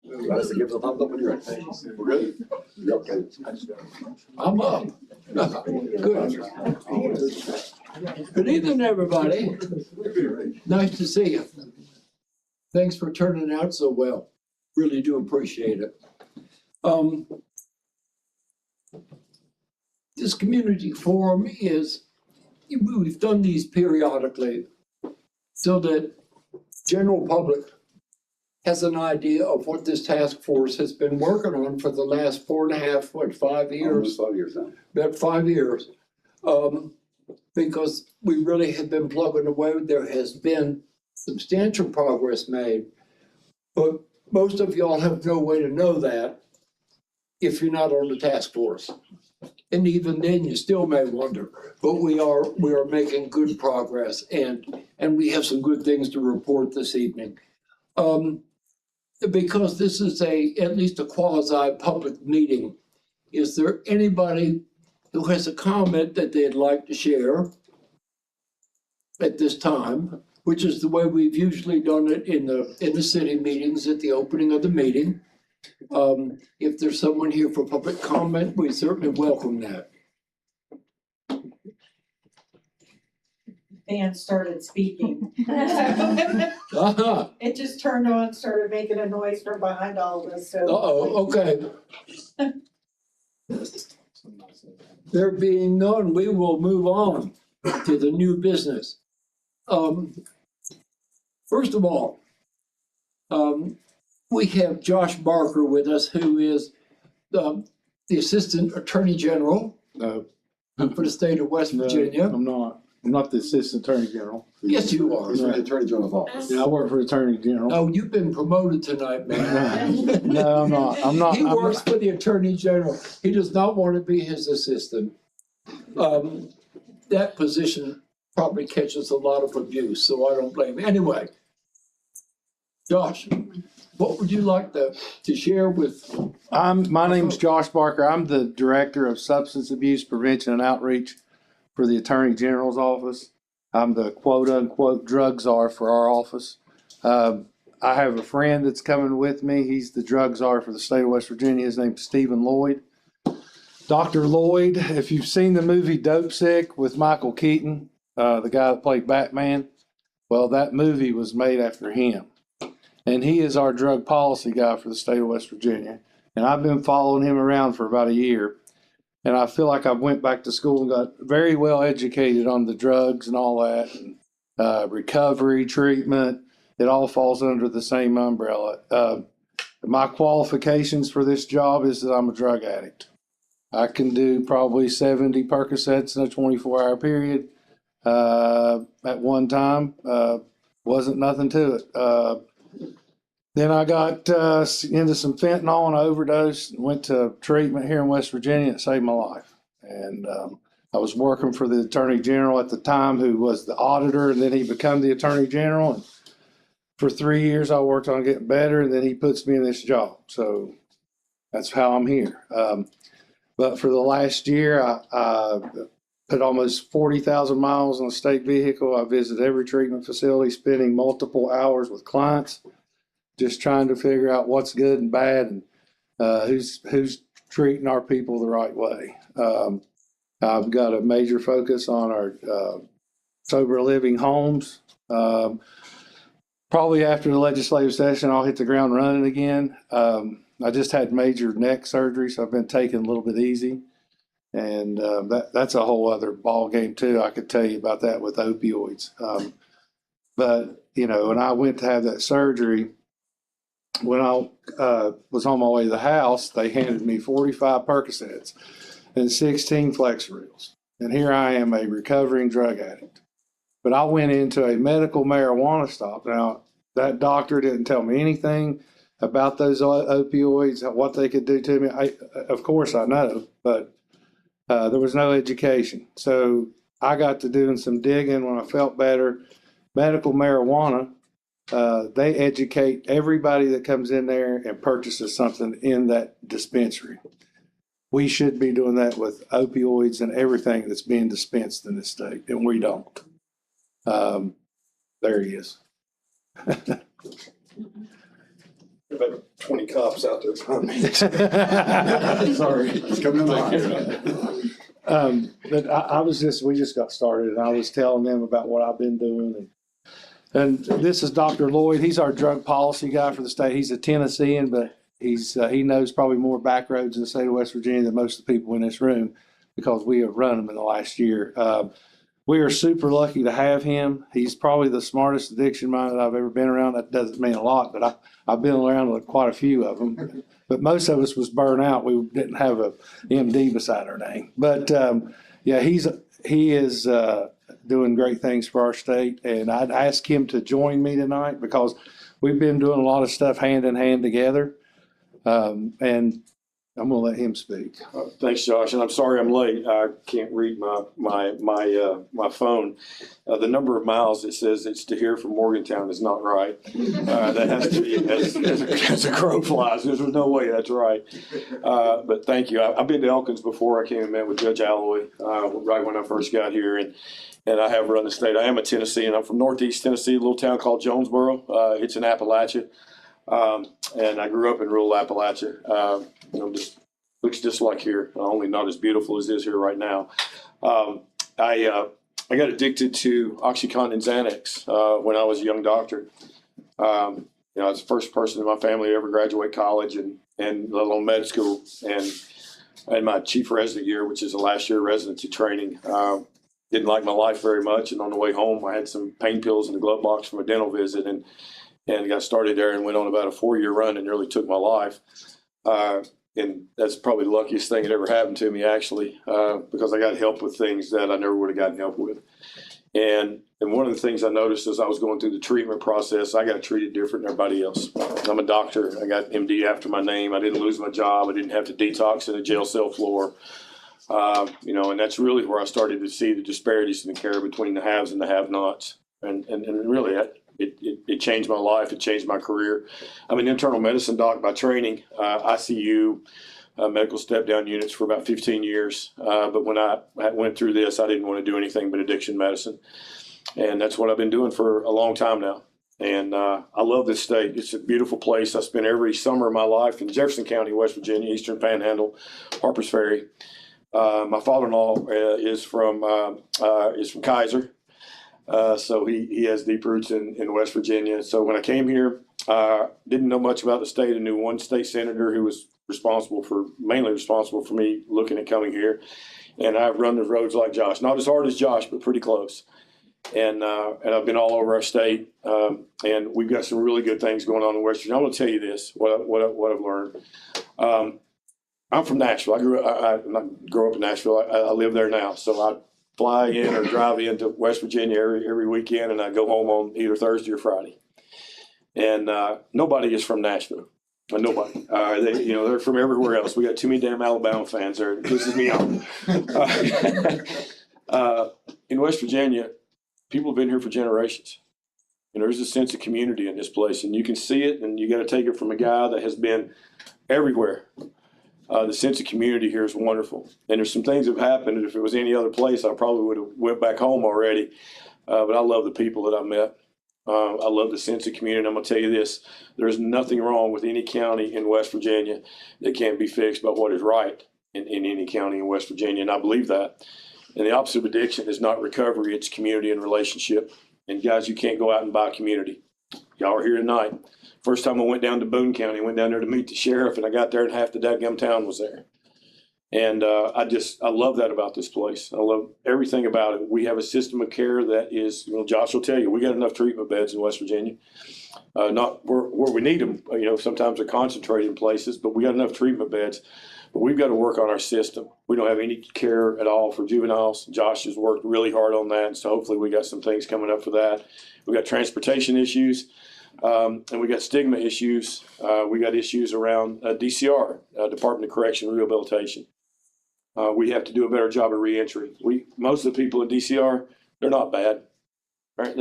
Let's give us a thumbs up when you're ready. We're good? Yep, okay. I'm up. Good. Good evening, everybody. Nice to see you. Thanks for turning out so well. Really do appreciate it. This community forum we've done these periodically so that general public has an idea of what this task force has been working on for the last 4.5, 5 years. Almost 5 years now. About 5 years. Because we really have been plugging away. There has been substantial progress made, but most of y'all have no way to know that if you're not on the task force. And even then, you still may wonder, but we are making good progress, and we have some good things to report this evening. Because this is at least a quasi-public meeting, is there anybody who has a comment that they'd like to share at this time, which is the way we've usually done it in the city meetings at the opening of the meeting? If there's someone here for public comment, we certainly welcome that. Fan started speaking. Uh-huh. It just turned on, started making a noise from behind all of us, so. Uh-oh, okay. There being none, we will move on to the new business. First of all, we have Josh Barker with us, who is the Assistant Attorney General No, for the state of West no, Virginia. I'm not. I'm not the Assistant Attorney General. Yes, you are. He's from the Attorney General's office. Yeah, I work for the Attorney General. Oh, you've been promoted tonight, man. No, I'm not. I'm not. He works for the Attorney General. He does not want to be his assistant. That position probably catches a lot of abuse, so I don't blame him. Anyway, Josh, what would you like to share with? My name's Josh Barker. I'm the Director of Substance Abuse Prevention and Outreach for the Attorney General's office. I'm the quote unquote drug czar for our office. I have a friend that's coming with me. He's the drug czar for the state of West Virginia. His name's Stephen Lloyd. Dr. Lloyd, if you've seen the movie Dope Sick with Michael Keaton, the guy that played Batman, well, that movie was made after him. And he is our drug policy guy for the state of West Virginia. And I've been following him around for about a year. And I feel like I went back to school and got very well educated on the drugs and all that, and recovery, treatment. It all falls under the same umbrella. My qualifications for this job is that I'm a drug addict. I can do probably 70 Percocets in a 24-hour period at one time. Wasn't nothing to it. Then I got into some fentanyl and I overdosed and went to treatment here in West Virginia. It saved my life. And I was working for the Attorney General at the time, who was the auditor, and then he became the Attorney General. And for 3 years, I worked on getting better, and then he puts me in this job. So that's how I'm here. But for the last year, I put almost 40,000 miles on a state vehicle. I visited every treatment facility, spending multiple hours with clients, just trying to figure out what's good and bad, and who's treating our people the right way. I've got a major focus on our sober living homes. Probably after the legislative session, I'll hit the ground running again. I just had major neck surgery, so I've been taking a little bit easy. And that's a whole other ball game too. I could tell you about that with opioids. But, you know, when I went to have that surgery, when I was on my way to the house, they handed me 45 Percocets and 16 Flexerils. And here I am, a recovering drug addict. But I went into a medical marijuana stop. Now, that doctor didn't tell me anything about those opioids, what they could do to me. Of course I know, but there was no education. So I got to doing some digging when I felt better. Medical marijuana, they educate everybody that comes in there and purchases something in that dispensary. We should be doing that with opioids and everything that's being dispensed in this state, and we don't. There he is. about 20 cops out there behind me. Sorry, it's coming in. But we just got started and I was telling them about what I've been doing. And this is Dr. Lloyd. He's our drug policy guy for the state. He's a Tennessean, but he knows probably more back roads in the state of West Virginia than most of the people in this room because we have run them in the last year. We are super lucky to have him. He's probably the smartest addiction mind that I've ever been around. That doesn't mean a lot, but I've been around with quite a few of them. But most of us was burnt out. We didn't have a MD beside our name. But yeah, he is doing great things for our state. And I'd ask him to join me tonight because we've been doing a lot of stuff hand in hand together. And I'm gonna let him speak. Thanks, Josh, and I'm sorry I'm late. I can't read my phone. The number of miles it says it's to here from Morgantown is not right. That has to be as a crow flies. There's no way that's right. But thank you. I've been to Elkins before. I came and met with Judge Alloy right when I first got here, and I have run the state. I am a Tennessean. I'm from Northeast Tennessee, a little town called Jonesboro. It's in Appalachia. And I grew up in rural Appalachia. Just looks just like here, only not as beautiful as it is here right now. I got addicted to OxyContin and Xanax when I was a young doctor. I was the first person in my family to ever graduate college and let alone med school. And my chief resident year, which is the last year of residency training, didn't like my life very much. And on the way home, I had some pain pills in the glove box from a dental visit and got started there and went on about a 4-year run and nearly took my life. And that's probably the luckiest thing that ever happened to me, actually, because I got help with things that I never would have gotten help with. And one of the things I noticed as I was going through the treatment process, I got treated different than everybody else. I'm a doctor. I got MD after my name. I didn't lose my job. I didn't have to detox in a jail cell floor. And that's really where I started to see the disparities in the care between the haves and the have-nots. And really, it changed my life. It changed my career. I'm an internal medicine doc by training, ICU, medical step-down units for about 15 years. But when I went through this, I didn't want to do anything but addiction medicine. And that's what I've been doing for a long time now. And I love this state. It's a beautiful place. I spent every summer of my life in Jefferson County, West Virginia, Eastern Panhandle, Harpers Ferry. My father-in-law is from Kaiser. So he has deep roots in West Virginia. So when I came here, didn't know much about the state. I knew one state senator who was mainly responsible for me looking at coming here. And I've run the roads like Josh, not as hard as Josh, but pretty close. And I've been all over our state. And we've got some really good things going on in West Virginia. I'm going to tell you this, what I've learned. I'm from Nashville. I grew up in Nashville. I live there now. So I fly in or drive into West Virginia every weekend, and I go home on either Thursday or Friday. And nobody is from Nashville. Nobody. They're from everywhere else. We got too many damn Alabama fans there. It pisses me off. In West Virginia, people have been here for generations. And there's a sense of community in this place, and you can see it, and you got to take it from a guy that has been everywhere. The sense of community here is wonderful. And there's some things that have happened, and if it was any other place, I probably would have went back home already. But I love the people that I met. I love the sense of community. I'm going to tell you this. There's nothing wrong with any county in West Virginia that can't be fixed by what is right in any county in West Virginia, and I believe that. And the opposite of addiction is not recovery, it's community and relationship. And guys, you can't go out and buy community. Y'all are here tonight. First time I went down to Boone County, I went down there to meet the sheriff, and I got there and half the dadgum town was there. And I love that about this place. I love everything about it. We have a system of care that is, Josh will tell you, we got enough treatment beds in West Virginia. Not where we need them, sometimes they're concentrated in places, but we got enough treatment beds. But we've got to work on our system. We don't have any care at all for juveniles. Josh has worked really hard on that, and so hopefully we got some things coming up for that. We got transportation issues. And we got stigma issues. We got issues around DCR, Department of Correction and Rehabilitation. We have to do a better job of reentry. Most of the people in DCR, they're not bad. Right?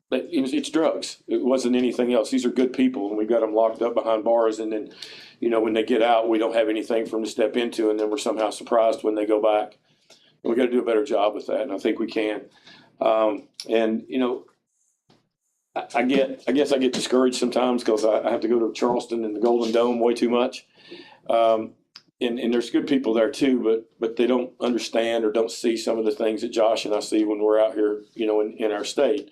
It's drugs. It wasn't anything else. These are good people, and we've got them locked up behind bars. And then, when they get out, we don't have anything for them to step into, and then we're somehow surprised when they go back. And we got to do a better job with that, and I think we can. I guess I get discouraged sometimes because I have to go to Charleston and the Golden Dome way too much. And there's good people there too, but they don't understand or don't see some of the things that Josh and I see when we're out here, you know, in our state.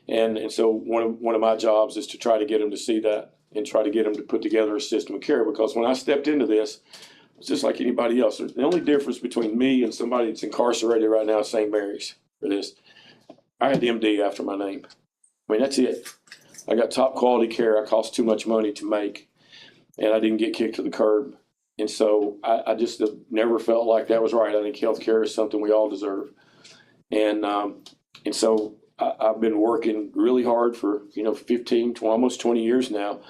And so one of my jobs is to try to get them to see that and try to get them to put together a system of care. Because when I stepped into this, it's just like anybody else. The only difference between me and somebody that's incarcerated right now at St. Mary's for this, I had the MD after my name. I mean, that's it. I got top quality care. I cost too much money to make, and I didn't get kicked to the curb. And so I just have never felt like that was right. I think healthcare is something we all deserve. And so I've been working really hard for, 15, almost 20 years now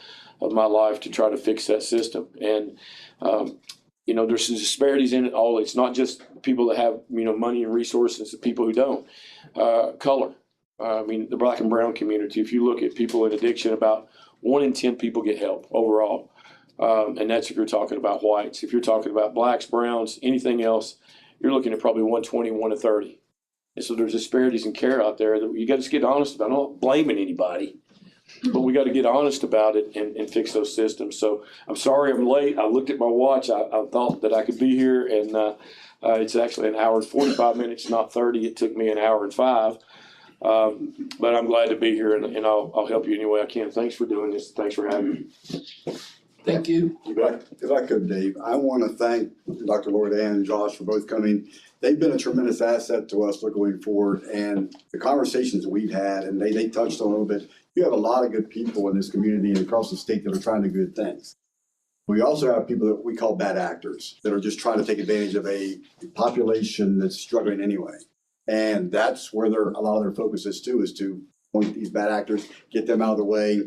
of my life to try to fix that system. And, there's disparities in it all. It's not just people that have, money and resources, the people who don't. Color. The black and brown community, if you look at people in addiction, about 1 in 10 people get help overall. And that's if you're talking about whites. If you're talking about blacks, browns, anything else, you're looking at probably 120, 1 to 30. And so there's disparities in care out there that you got to get honest about. I'm not blaming anybody, but we got to get honest about it and fix those systems. So I'm sorry I'm late. I looked at my watch. I thought that I could be here, and it's actually an hour and 45 minutes, not 30. It took me an hour and 5. But I'm glad to be here, and I'll help you any way I can. Thanks for doing this. Thanks for having me. Thank you. If I could, Dave, I want to thank Dr. Lloyd and Josh for both coming. They've been a tremendous asset to us going forward, and the conversations we've had, and they touched on a little bit. You have a lot of good people in this community and across the state that are trying to do good things. We also have people that we call bad actors that are just trying to take advantage of a population that's struggling anyway. And that's where a lot of their focus is too, is to point these bad actors, get them out of the way.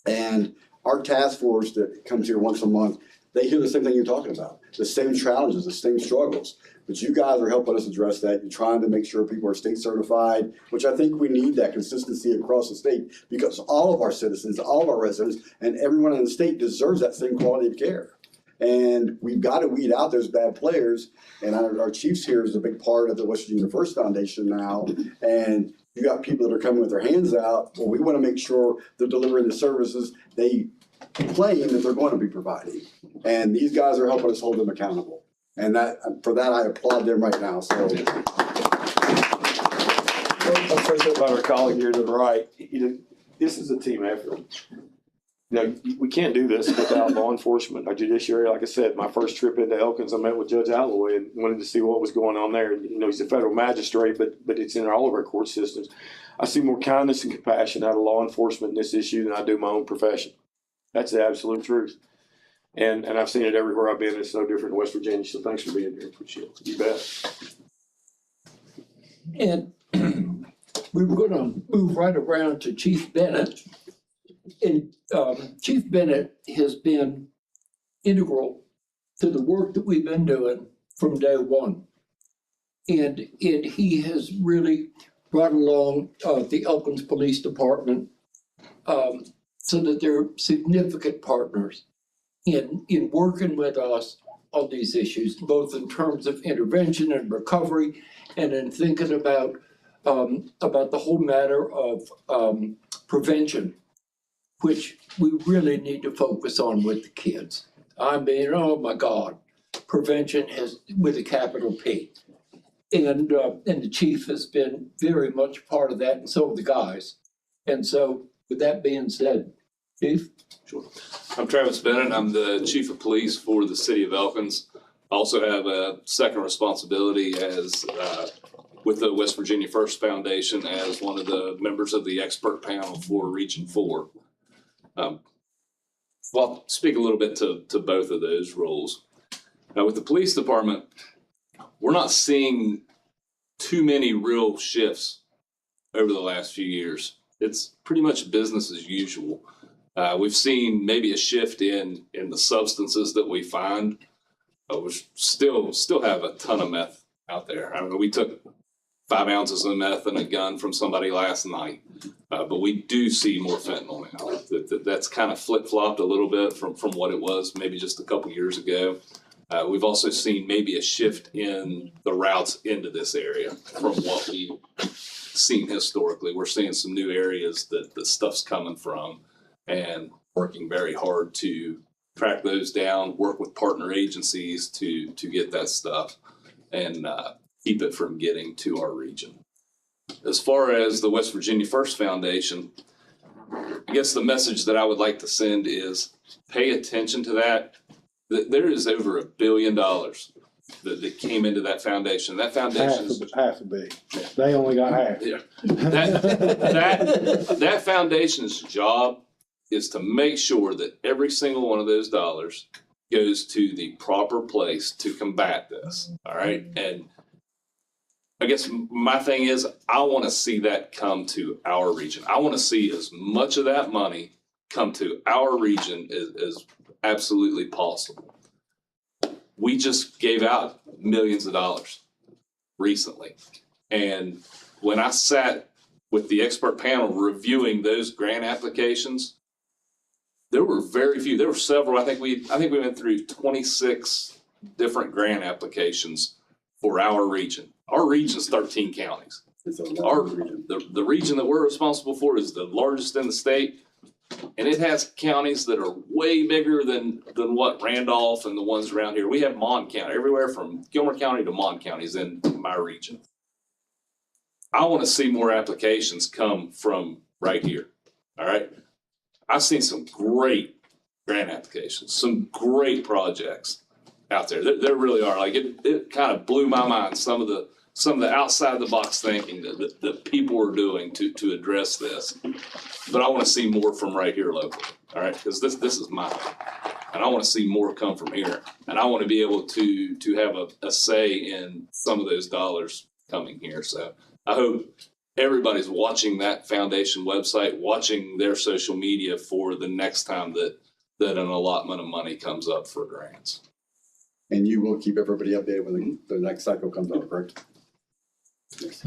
And our task force that comes here once a month, they hear the same thing you're talking about, the same challenges, the same struggles. But you guys are helping us address that. You're trying to make sure people are state certified, which I think we need that consistency across the state because all of our citizens, all of our residents, and everyone in the state deserves that same quality of care. And we've got to weed out those bad players. And our Chiefs here is a big part of the West Virginia First Foundation now. And you got people that are coming with their hands out. Well, we want to make sure they're delivering the services they claim that they're going to be providing. And these guys are helping us hold them accountable. And for that, I applaud them right now. So I'll say that about our colleague here to the right. This is a team effort. We can't do this without law enforcement, our judiciary. Like I said, my first trip into Elkins, I met with Judge Alloway and wanted to see what was going on there. He's a federal magistrate, but it's in all of our court systems. I see more kindness and compassion out of law enforcement in this issue than I do my own profession. That's the absolute truth. And I've seen it everywhere I've been. It's no different in West Virginia. So thanks for being here. Appreciate it. You bet. And we were going to move right around to Chief Bennett. And Chief Bennett has been integral to the work that we've been doing from day one. And he has really brought along the Elkins Police Department so that they're significant partners in working with us on these issues, both in terms of intervention and recovery, and in thinking about the whole matter of prevention, which we really need to focus on with the kids. I mean, oh my God, prevention has with a capital P. And the chief has been very much part of that, and so have the guys. And so with that being said, Chief? Sure. I'm Travis Bennett. I'm the chief of police for the city of Elkins. I also have a second responsibility as with the West Virginia First Foundation as one of the members of the expert panel for Region 4. Well, I'll speak a little bit to both of those roles. Now, with the police department, we're not seeing too many real shifts over the last few years. It's pretty much business as usual. We've seen maybe a shift in the substances that we find. We still have a ton of meth out there. I mean, we took 5 ounces of meth and a gun from somebody last night, but we do see more fentanyl now. That's kind of flip-flopped a little bit from what it was maybe just a couple years ago. We've also seen maybe a shift in the routes into this area from what we seen historically. We're seeing some new areas that the stuff's coming from and working very hard to track those down, work with partner agencies to get that stuff and keep it from getting to our region. As far as the West Virginia First Foundation, I guess the message that I would like to send is pay attention to that. There is over $1 billion that came into that foundation. That foundation is Half a big. They only got half. yeah. That foundation's job is to make sure that every single one of those dollars goes to the proper place to combat this. All right. And I guess my thing is I want to see that come to our region. I want to see as much of that money come to our region as absolutely possible. We just gave out millions of dollars recently. And when I sat with the expert panel reviewing those grant applications, there were very few. There were several. I think we went through 26 different grant applications for our region. Our region's 13 counties. It's a Our large region. the region that we're responsible for is the largest in the state. And it has counties that are way bigger than what Randolph and the ones around here. We have Mon County, everywhere from Gilmer County to Mon County is in my region. I want to see more applications come from right here. All right. I've seen some great grant applications, some great projects out there. There really are. Like it kind of blew my mind, some of the outside of the box thinking that people are doing to address this. But I want to see more from right here locally, all right? Because this is mine. And I want to see more come from here. And I want to be able to have a say in some of those dollars coming here. So I hope everybody's watching that foundation website, watching their social media for the next time that an allotment of money comes up for grants. And you will keep everybody updated when the next cycle comes out, correct? Yes.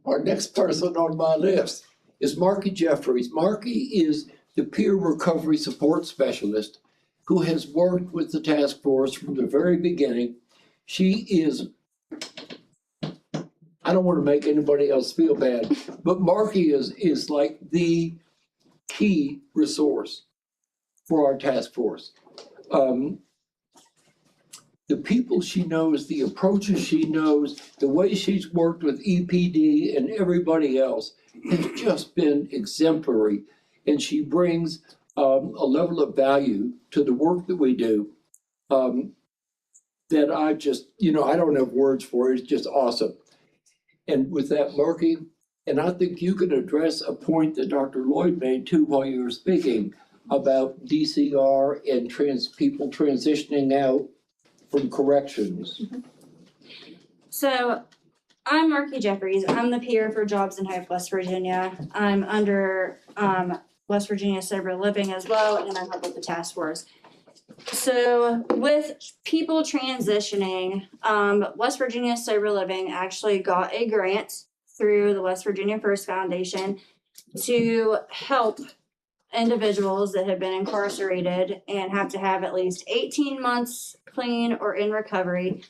Our next person on my list is Marky Jeffries. Marky is the peer recovery support specialist who has worked with the task force from the very beginning. She is, I don't want to make anybody else feel bad, but Marky is like the key resource for our task force. The people she knows, the approaches she knows, the way she's worked with EPD and everybody else has just been exemplary. And she brings a level of value to the work that we do that I just, I don't have words for it. It's just awesome. And with that, Marky, and I think you can address a point that Dr. Lloyd made too while you were speaking about DCR and people transitioning out from corrections. So I'm Marky Jeffries. I'm the peer for Jobs in Hope, West Virginia. I'm under West Virginia Sober Living as well, and I help with the task force. So with people transitioning, West Virginia Sober Living actually got a grant through the West Virginia First Foundation to help individuals that have been incarcerated and have to have at least 18 months clean or in recovery.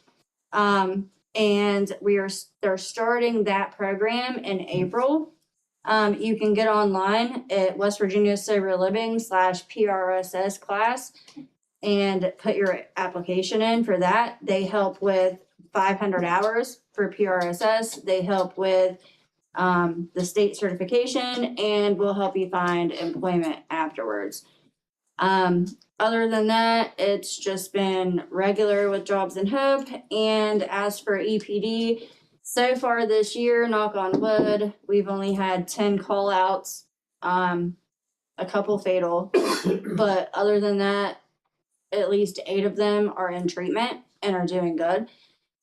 And they're starting that program in April. You can get online at West Virginia Sober Living /PRSS class and put your application in for that. They help with 500 hours for PRSS. They help with the state certification and will help you find employment afterwards. Other than that, it's just been regular with Jobs in Hope. And as for EPD, so far this year, knock on wood, we've only had 10 call outs, a couple fatal. But other than that, at least 8 of them are in treatment and are doing good.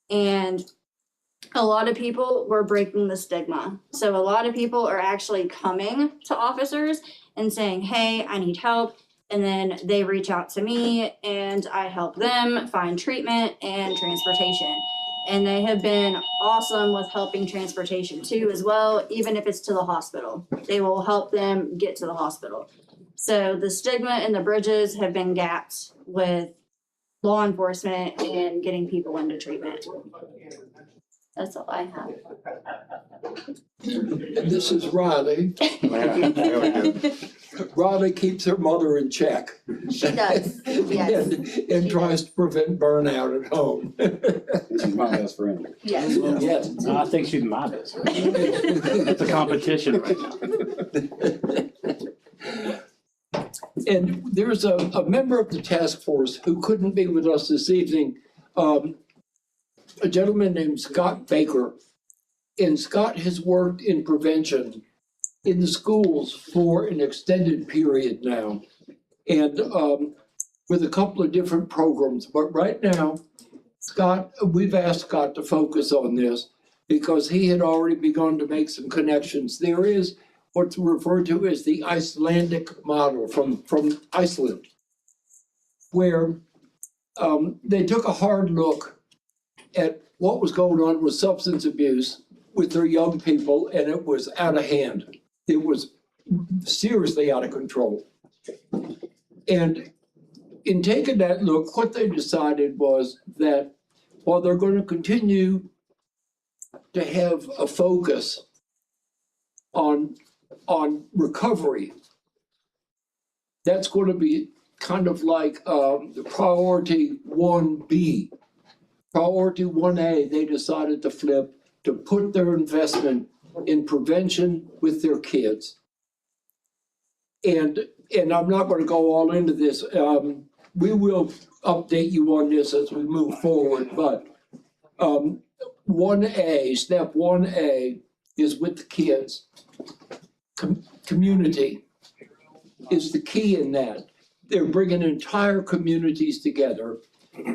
And a lot of people were breaking the stigma. So a lot of people are actually coming to officers and saying, hey, I need help. And then they reach out to me and I help them find treatment and transportation. And they have been awesome with helping transportation too as well, even if it's to the hospital. They will help them get to the hospital. So the stigma and the bridges have been gapped with law enforcement and getting people into treatment. That's all I have. And this is Riley. Riley keeps her mother in check. She does, yes, And tries to prevent burnout at home. She's my best friend. yes. Yes. No, I think she's my best friend. It's a competition right now. And there's a member of the task force who couldn't be with us this evening, a gentleman named Scott Baker. And Scott has worked in prevention in the schools for an extended period now. And with a couple of different programs, but right now, Scott, we've asked Scott to focus on this because he had already begun to make some connections. There is what's referred to as the Icelandic model from Iceland, where they took a hard look at what was going on with substance abuse with their young people, and it was out of hand. It was seriously out of control. And in taking that look, what they decided was that while they're going to continue to have a focus on recovery, that's going to be kind of like the priority 1B. Priority 1A, they decided to flip to put their investment in prevention with their kids. And I'm not going to go all into this. We will update you on this as we move forward, but 1A, step 1A is with the kids. Community is the key in that. They're bringing entire communities together.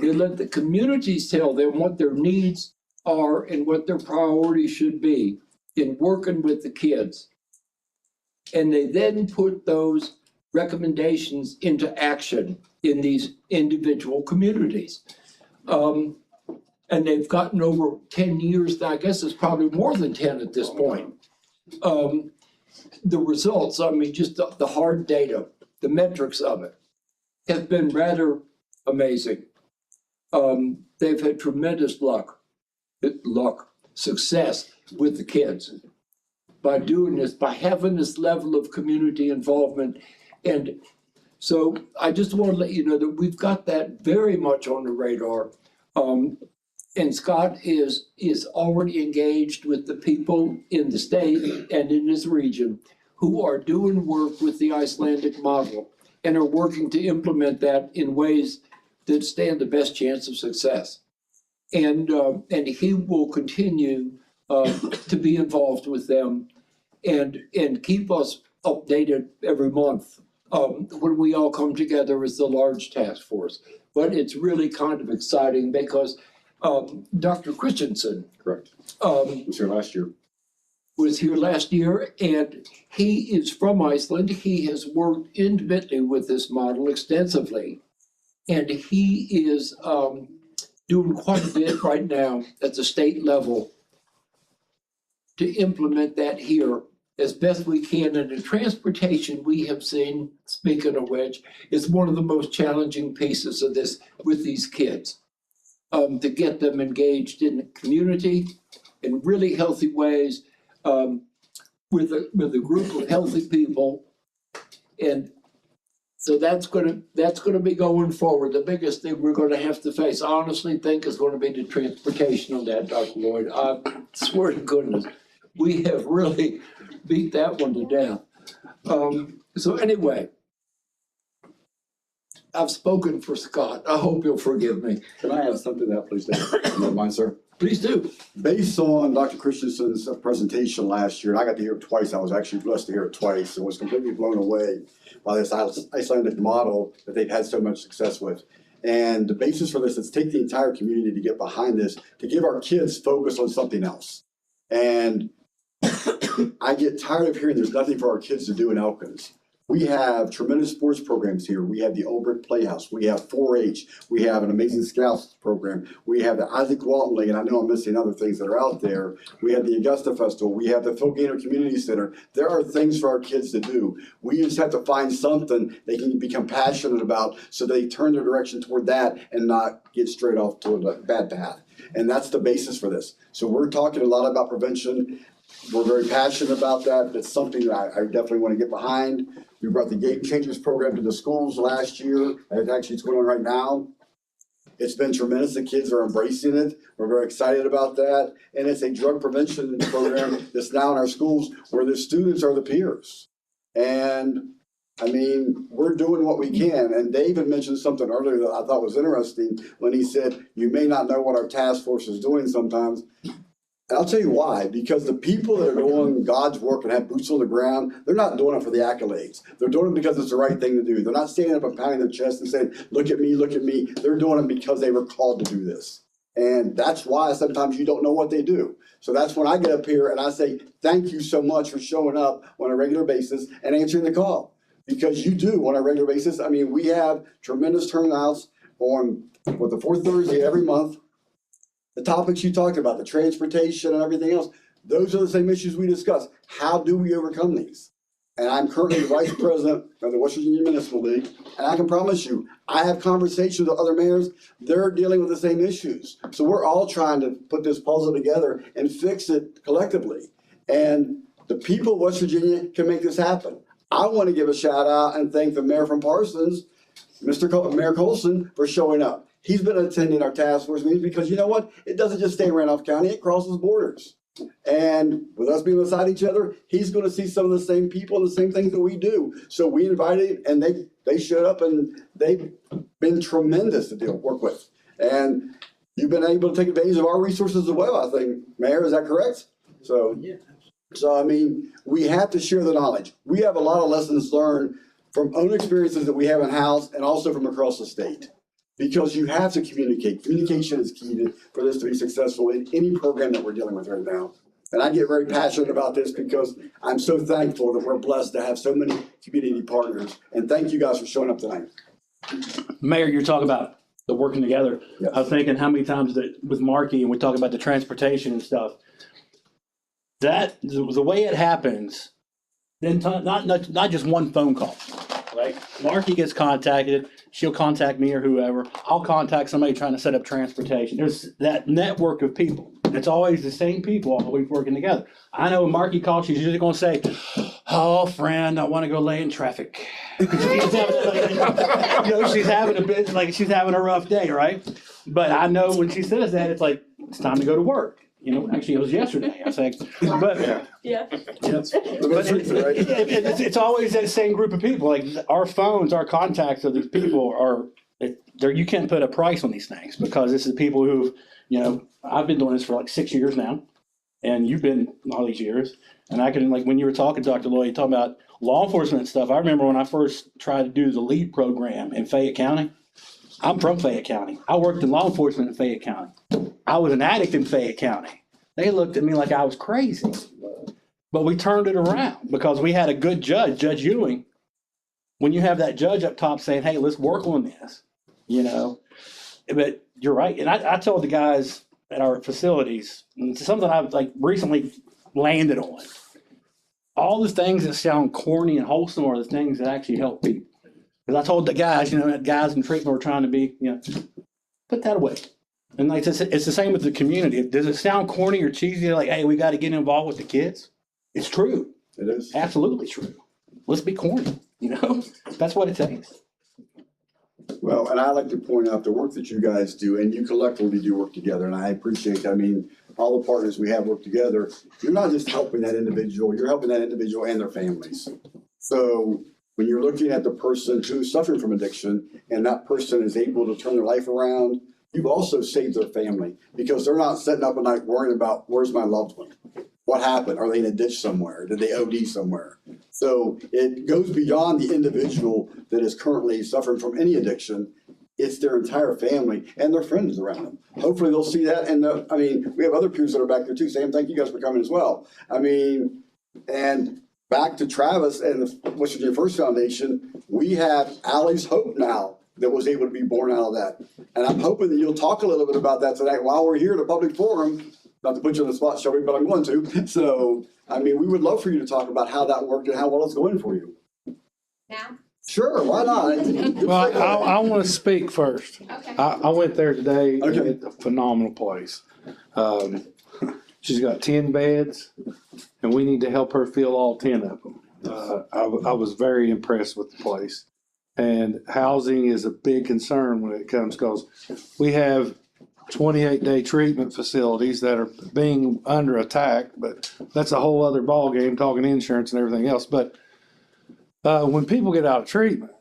They let the communities tell them what their needs are and what their priorities should be in working with the kids. And they then put those recommendations into action in these individual communities. And they've gotten over 10 years, I guess it's probably more than 10 at this point. The results, I mean, just the hard data, the metrics of it have been rather amazing. They've had tremendous success with the kids by doing this, by having this level of community involvement. And so I just want to let you know that we've got that very much on the radar. And Scott is already engaged with the people in the state and in this region who are doing work with the Icelandic model and are working to implement that in ways that stand the best chance of success. And he will continue to be involved with them and keep us updated every month when we all come together as the large task force. But it's really kind of exciting because Dr. Christensen. Correct. Was here last year. Was here last year, and he is from Iceland. He has worked intimately with this model extensively. And he is doing quite a bit right now at the state level to implement that here as best we can. And the transportation we have seen, speaking of which, is one of the most challenging pieces of this with these kids. To get them engaged in the community in really healthy ways, with a group of healthy people. And so that's gonna be going forward. The biggest thing we're gonna have to face, I honestly think, is gonna be the transportation on that, Dr. Lloyd. I swear to goodness, we have really beat that one to death. So anyway, I've spoken for Scott. I hope you'll forgive me. Can I add something to that, please, Dave? If you don't mind, sir? Please do. Based on Dr. Christensen's presentation last year, and I got to hear it twice, I was actually blessed to hear it twice, and was completely blown away by this Icelandic model that they've had so much success with. And the basis for this is take the entire community to get behind this, to give our kids focus on something else. And I get tired of hearing there's nothing for our kids to do in Elkins. We have tremendous sports programs here. We have the Old Brick Playhouse. We have 4-H. We have an amazing Scouts program. We have the Isaac Walton League, and I know I'm missing other things that are out there. We have the Augusta Festival. We have the Phil Gaynor Community Center. There are things for our kids to do. We just have to find something they can become passionate about so they turn their direction toward that and not get straight off toward a bad path. And that's the basis for this. So we're talking a lot about prevention. We're very passionate about that. That's something that I definitely want to get behind. We brought the Game Changers program to the schools last year. And actually, it's going on right now. It's been tremendous. The kids are embracing it. We're very excited about that. And it's a drug prevention program that's now in our schools where the students are the peers. And I mean, we're doing what we can. And David mentioned something earlier that I thought was interesting when he said, you may not know what our task force is doing sometimes. And I'll tell you why, because the people that are doing God's work and have boots on the ground, they're not doing it for the accolades. They're doing it because it's the right thing to do. They're not standing up and pounding their chest and saying, look at me, look at me. They're doing it because they were called to do this. And that's why sometimes you don't know what they do. So that's when I get up here and I say, thank you so much for showing up on a regular basis and answering the call. Because you do on a regular basis. I mean, we have tremendous turnouts on the fourth Thursday every month. The topics you talked about, the transportation and everything else, those are the same issues we discussed. How do we overcome these? And I'm currently the vice president of the West Virginia Municipal League, and I can promise you, I have conversations with other mayors, they're dealing with the same issues. So we're all trying to put this puzzle together and fix it collectively. And the people of West Virginia can make this happen. I want to give a shout out and thank the mayor from Parsons, Mayor Colson, for showing up. He's been attending our task force meetings because you know what? It doesn't just stay in Randolph County, it crosses borders. And with us being beside each other, he's going to see some of the same people and the same things that we do. So we invited him and they showed up and they've been tremendous to work with. And you've been able to take advantage of our resources as well, I think. Mayor, is that correct? So I mean, we have to share the knowledge. We have a lot of lessons learned from own experiences that we have in-house and also from across the state. Because you have to communicate. Communication is key for this to be successful in any program that we're dealing with right now. And I get very passionate about this because I'm so thankful that we're blessed to have so many community partners. And thank you guys for showing up tonight. Mayor, you're talking about the working together. Yes. I was thinking how many times that with Marky and we talk about the transportation and stuff. That the way it happens, then not just one phone call. Like Marky gets contacted, she'll contact me or whoever. I'll contact somebody trying to set up transportation. There's that network of people. It's always the same people always working together. I know when Marky calls, she's usually going to say, "Oh, friend, I want to go lay in traffic." She's having a bit like she's having a rough day, right? But I know when she says that, it's like it's time to go to work. You know, actually, it was yesterday. I think, but Yeah. it's always that same group of people. Like our phones, our contacts of these people are. You can't put a price on these things because this is people who, you know, I've been doing this for like 6 years now, and you've been all these years. And I can, like when you were talking, Dr. Lloyd, talking about law enforcement and stuff. I remember when I first tried to do the LEAD program in Fayette County. I'm from Fayette County. I worked in law enforcement in Fayette County. I was an addict in Fayette County. They looked at me like I was crazy. But we turned it around because we had a good judge, Judge Ewing. When you have that judge up top saying, hey, let's work on this, you know. But you're right. And I told the guys at our facilities, and it's something I've like recently landed on. All the things that sound corny and wholesome are the things that actually help people. Because I told the guys, you know, that guys in treatment were trying to be, you know, put that away. And like it's the same with the community. Does it sound corny or cheesy? Like, hey, we got to get involved with the kids. It's true. It is. Absolutely true. Let's be corny. You know, that's what it takes. Well, and I like to point out the work that you guys do, and you collectively do work together, and I appreciate that. I mean, all the partners we have work together. You're not just helping that individual, you're helping that individual and their families. So when you're looking at the person who's suffering from addiction, and that person is able to turn their life around, you've also saved their family because they're not sitting up at night worrying about where's my loved one? What happened? Are they in a ditch somewhere? Did they OD somewhere? So it goes beyond the individual that is currently suffering from any addiction. It's their entire family and their friends around them. Hopefully they'll see that. And I mean, we have other peers that are back there too. Sam, thank you guys for coming as well. I mean, and back to Travis and the West Virginia First Foundation, we have Allie's Hope now that was able to be born out of that. And I'm hoping that you'll talk a little bit about that tonight while we're here at a public forum. Not to put you on the spot, Shelby, but I'm going to. So, I mean, we would love for you to talk about how that worked and how well it's going for you. Now? Sure, why not? Well, I want to speak first. Okay. I went there today. Okay. It's a phenomenal place. She's got 10 beds, and we need to help her fill all 10 of them. I was very impressed with the place. And housing is a big concern when it comes, because we have 28-day treatment facilities that are being under attack, but that's a whole other ballgame, talking insurance and everything else. But when people get out of treatment,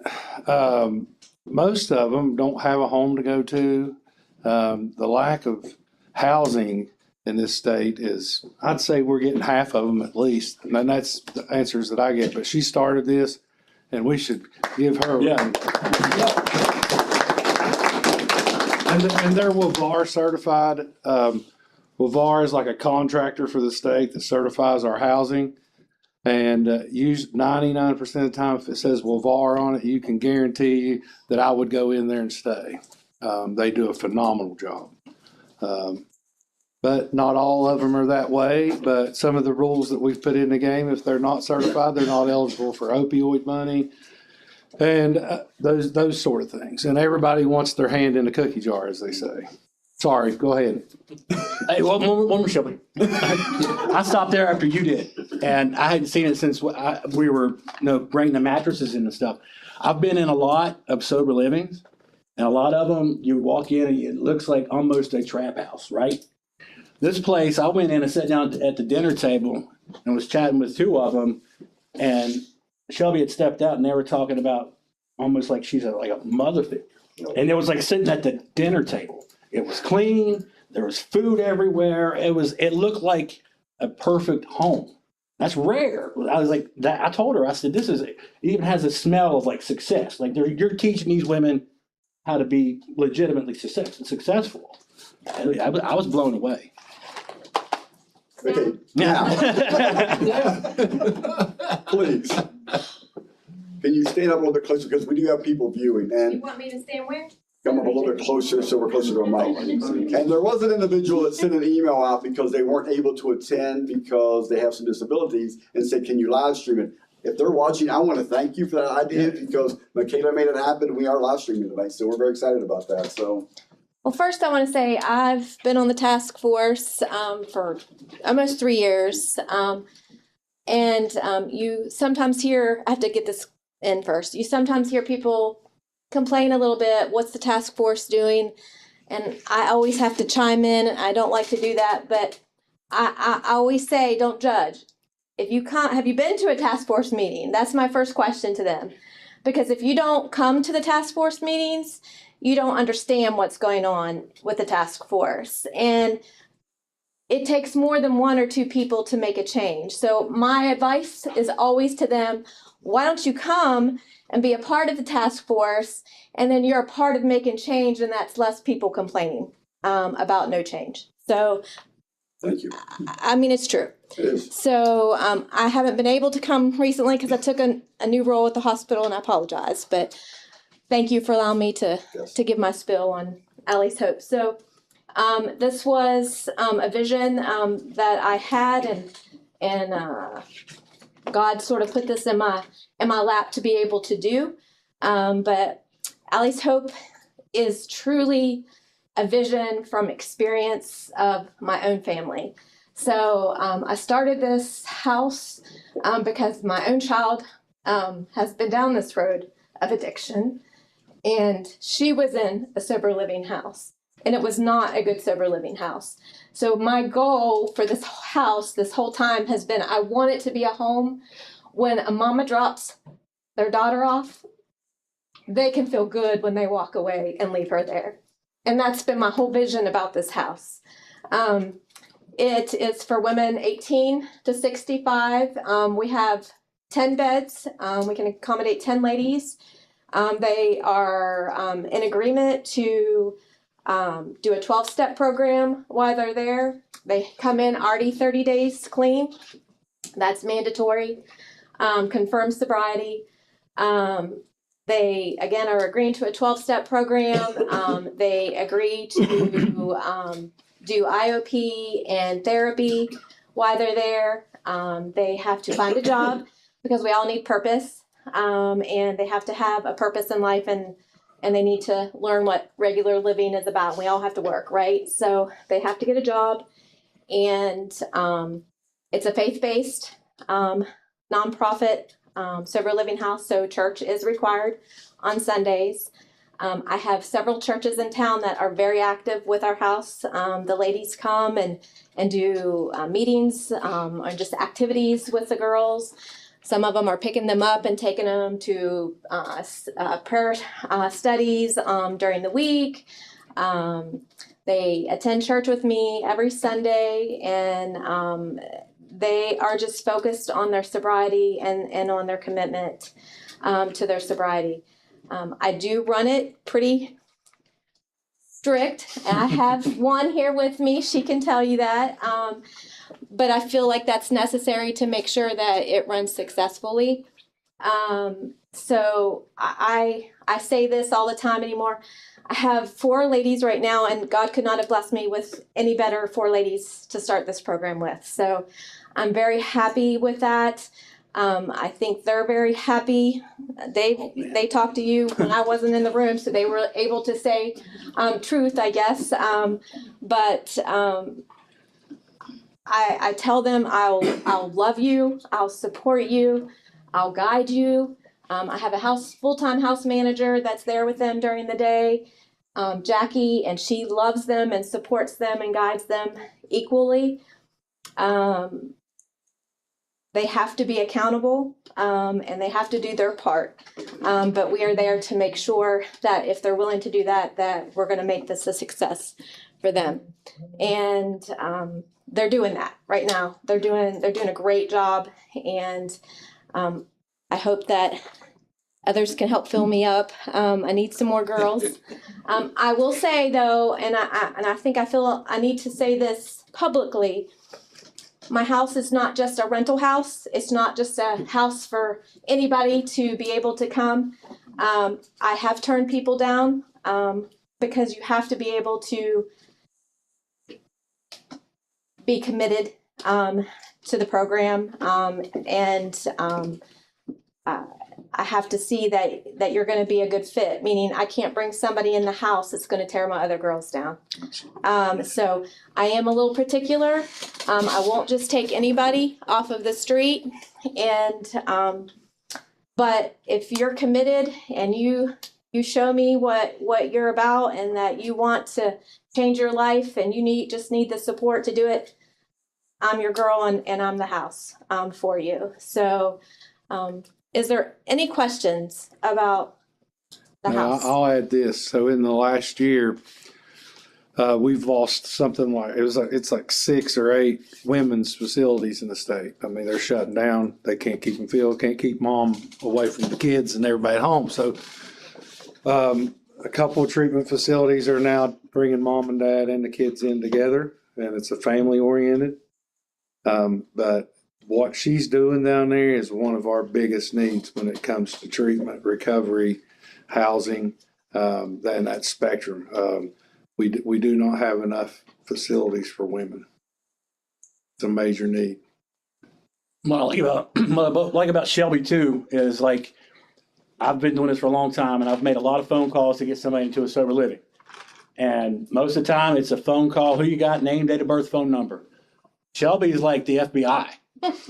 most of them don't have a home to go to. The lack of housing in this state is, I'd say we're getting half of them at least. And that's the answers that I get. But she started this, and we should give her. Yeah. And they're WAVAR certified. WAVAR is like a contractor for the state that certifies our housing. And use 99% of the time, if it says WAVAR on it, you can guarantee that I would go in there and stay. They do a phenomenal job. But not all of them are that way. But some of the rules that we've put in the game, if they're not certified, they're not eligible for opioid money. And those sort of things. And everybody wants their hand in the cookie jar, as they say. Sorry, go ahead. Hey, one more, Shelby. I stopped there after you did, and I hadn't seen it since we were, bringing the mattresses in and stuff. I've been in a lot of sober livings, and a lot of them, you walk in and it looks like almost a trap house, right? This place, I went in and sat down at the dinner table and was chatting with two of them, and Shelby had stepped out, and they were talking about almost like she's like a mother figure. And it was like sitting at the dinner table. It was clean. There was food everywhere. It looked like a perfect home. That's rare. I was like, I told her, I said, it even has a smell of like success. Like you're teaching these women how to be legitimately successful. I was blown away. Okay, now, please. Can you stand up a little bit closer, because we do have people viewing, You and want me to stand where? come up a little bit closer so we're closer to a mic. And there was an individual that sent an email out because they weren't able to attend because they have some disabilities, and said, can you live stream it? If they're watching, I want to thank you for that idea, because Michaela made it happen, and we are live streaming tonight, so we're very excited about that, so. Well, first I want to say I've been on the task force for almost 3 years. You sometimes hear, I have to get this in first, you sometimes hear people complain a little bit, what's the task force doing? And I always have to chime in, and I don't like to do that, but I always say, don't judge. If you can't, have you been to a task force meeting? That's my first question to them. Because if you don't come to the task force meetings, you don't understand what's going on with the task force. And it takes more than one or two people to make a change. So my advice is always to them, why don't you come and be a part of the task force, and then you're a part of making change, and that's less people complaining about no change. So, Thank you. I mean, it's true. It is. So I haven't been able to come recently because I took a new role at the hospital, and I apologize. But thank you for allowing me to give my spill on Allie's Hope. So this was a vision that I had, and God sort of put this in my lap to be able to do. But Allie's Hope is truly a vision from experience of my own family. So I started this house because my own child has been down this road of addiction, and she was in a sober living house, and it was not a good sober living house. So my goal for this house this whole time has been, I want it to be a home when a mama drops their daughter off, they can feel good when they walk away and leave her there. And that's been my whole vision about this house. It is for women 18 to 65. We have 10 beds. We can accommodate 10 ladies. They are in agreement to do a 12-step program while they're there. They come in already 30 days clean. That's mandatory. confirmed sobriety. They, again, are agreeing to a 12-step program. They agree to do IOP and therapy while they're there. They have to find a job because we all need purpose. And they have to have a purpose in life, and they need to learn what regular living is about. We all have to work, right? So they have to get a job, and it's a faith-based nonprofit sober living house, so church is required on Sundays. I have several churches in town that are very active with our house. The ladies come and do meetings or just activities with the girls. Some of them are picking them up and taking them to prayer studies during the week. They attend church with me every Sunday, and they are just focused on their sobriety and on their commitment to their sobriety. I do run it pretty strict. I have one here with me. She can tell you that. But I feel like that's necessary to make sure that it runs successfully. So I say this all the time anymore. I have 4 ladies right now, and God could not have blessed me with any better 4 ladies to start this program with. So I'm very happy with that. I think they're very happy. They talked to you when I wasn't in the room, so they were able to say truth, I guess. But I tell them I'll love you, I'll support you, I'll guide you. I have a full-time house manager that's there with them during the day, Jackie, and she loves them and supports them and guides them equally. They have to be accountable, and they have to do their part. But we are there to make sure that if they're willing to do that, that we're going to make this a success for them. And they're doing that right now. They're doing a great job, and I hope that others can help fill me up. I need some more girls. I will say though, and I think I feel I need to say this publicly. My house is not just a rental house. It's not just a house for anybody to be able to come. I have turned people down because you have to be able to be committed to the program, and I have to see that you're going to be a good fit, meaning I can't bring somebody in the house that's going to tear my other girls down. So I am a little particular. I won't just take anybody off of the street. And but if you're committed and you show me what you're about and that you want to change your life and you just need the support to do it, I'm your girl, and I'm the house for you. So is there any questions about the Now, house? I'll add this. So in the last year, we've lost something like it's like 6 or 8 women's facilities in the state. I mean, they're shutting down. They can't keep them filled. Can't keep mom away from the kids and everybody at home. So a couple of treatment facilities are now bringing mom and dad and the kids in together, and it's a family oriented. But what she's doing down there is one of our biggest needs when it comes to treatment, recovery, housing, and that spectrum. We do not have enough facilities for women. It's a major need. What I like about Shelby too is like, I've been doing this for a long time and I've made a lot of phone calls to get somebody into a sober living. And most of the time it's a phone call, who you got, name, date of birth, phone number. Shelby's like the FBI.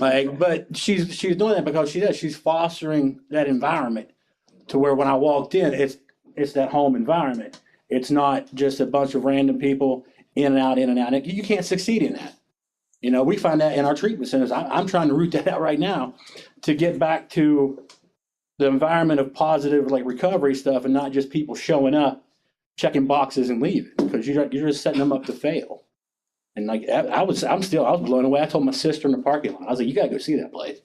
But she's doing that because she's fostering that environment to where when I walked in, it's that home environment. It's not just a bunch of random people in and out. And you can't succeed in that. You know, we find that in our treatment centers. I'm trying to root that out right now to get back to the environment of positive like recovery stuff and not just people showing up, checking boxes and leaving, because you're just setting them up to fail. And like I was blown away. I told my sister in the parking lot, I was like, you gotta go see that place.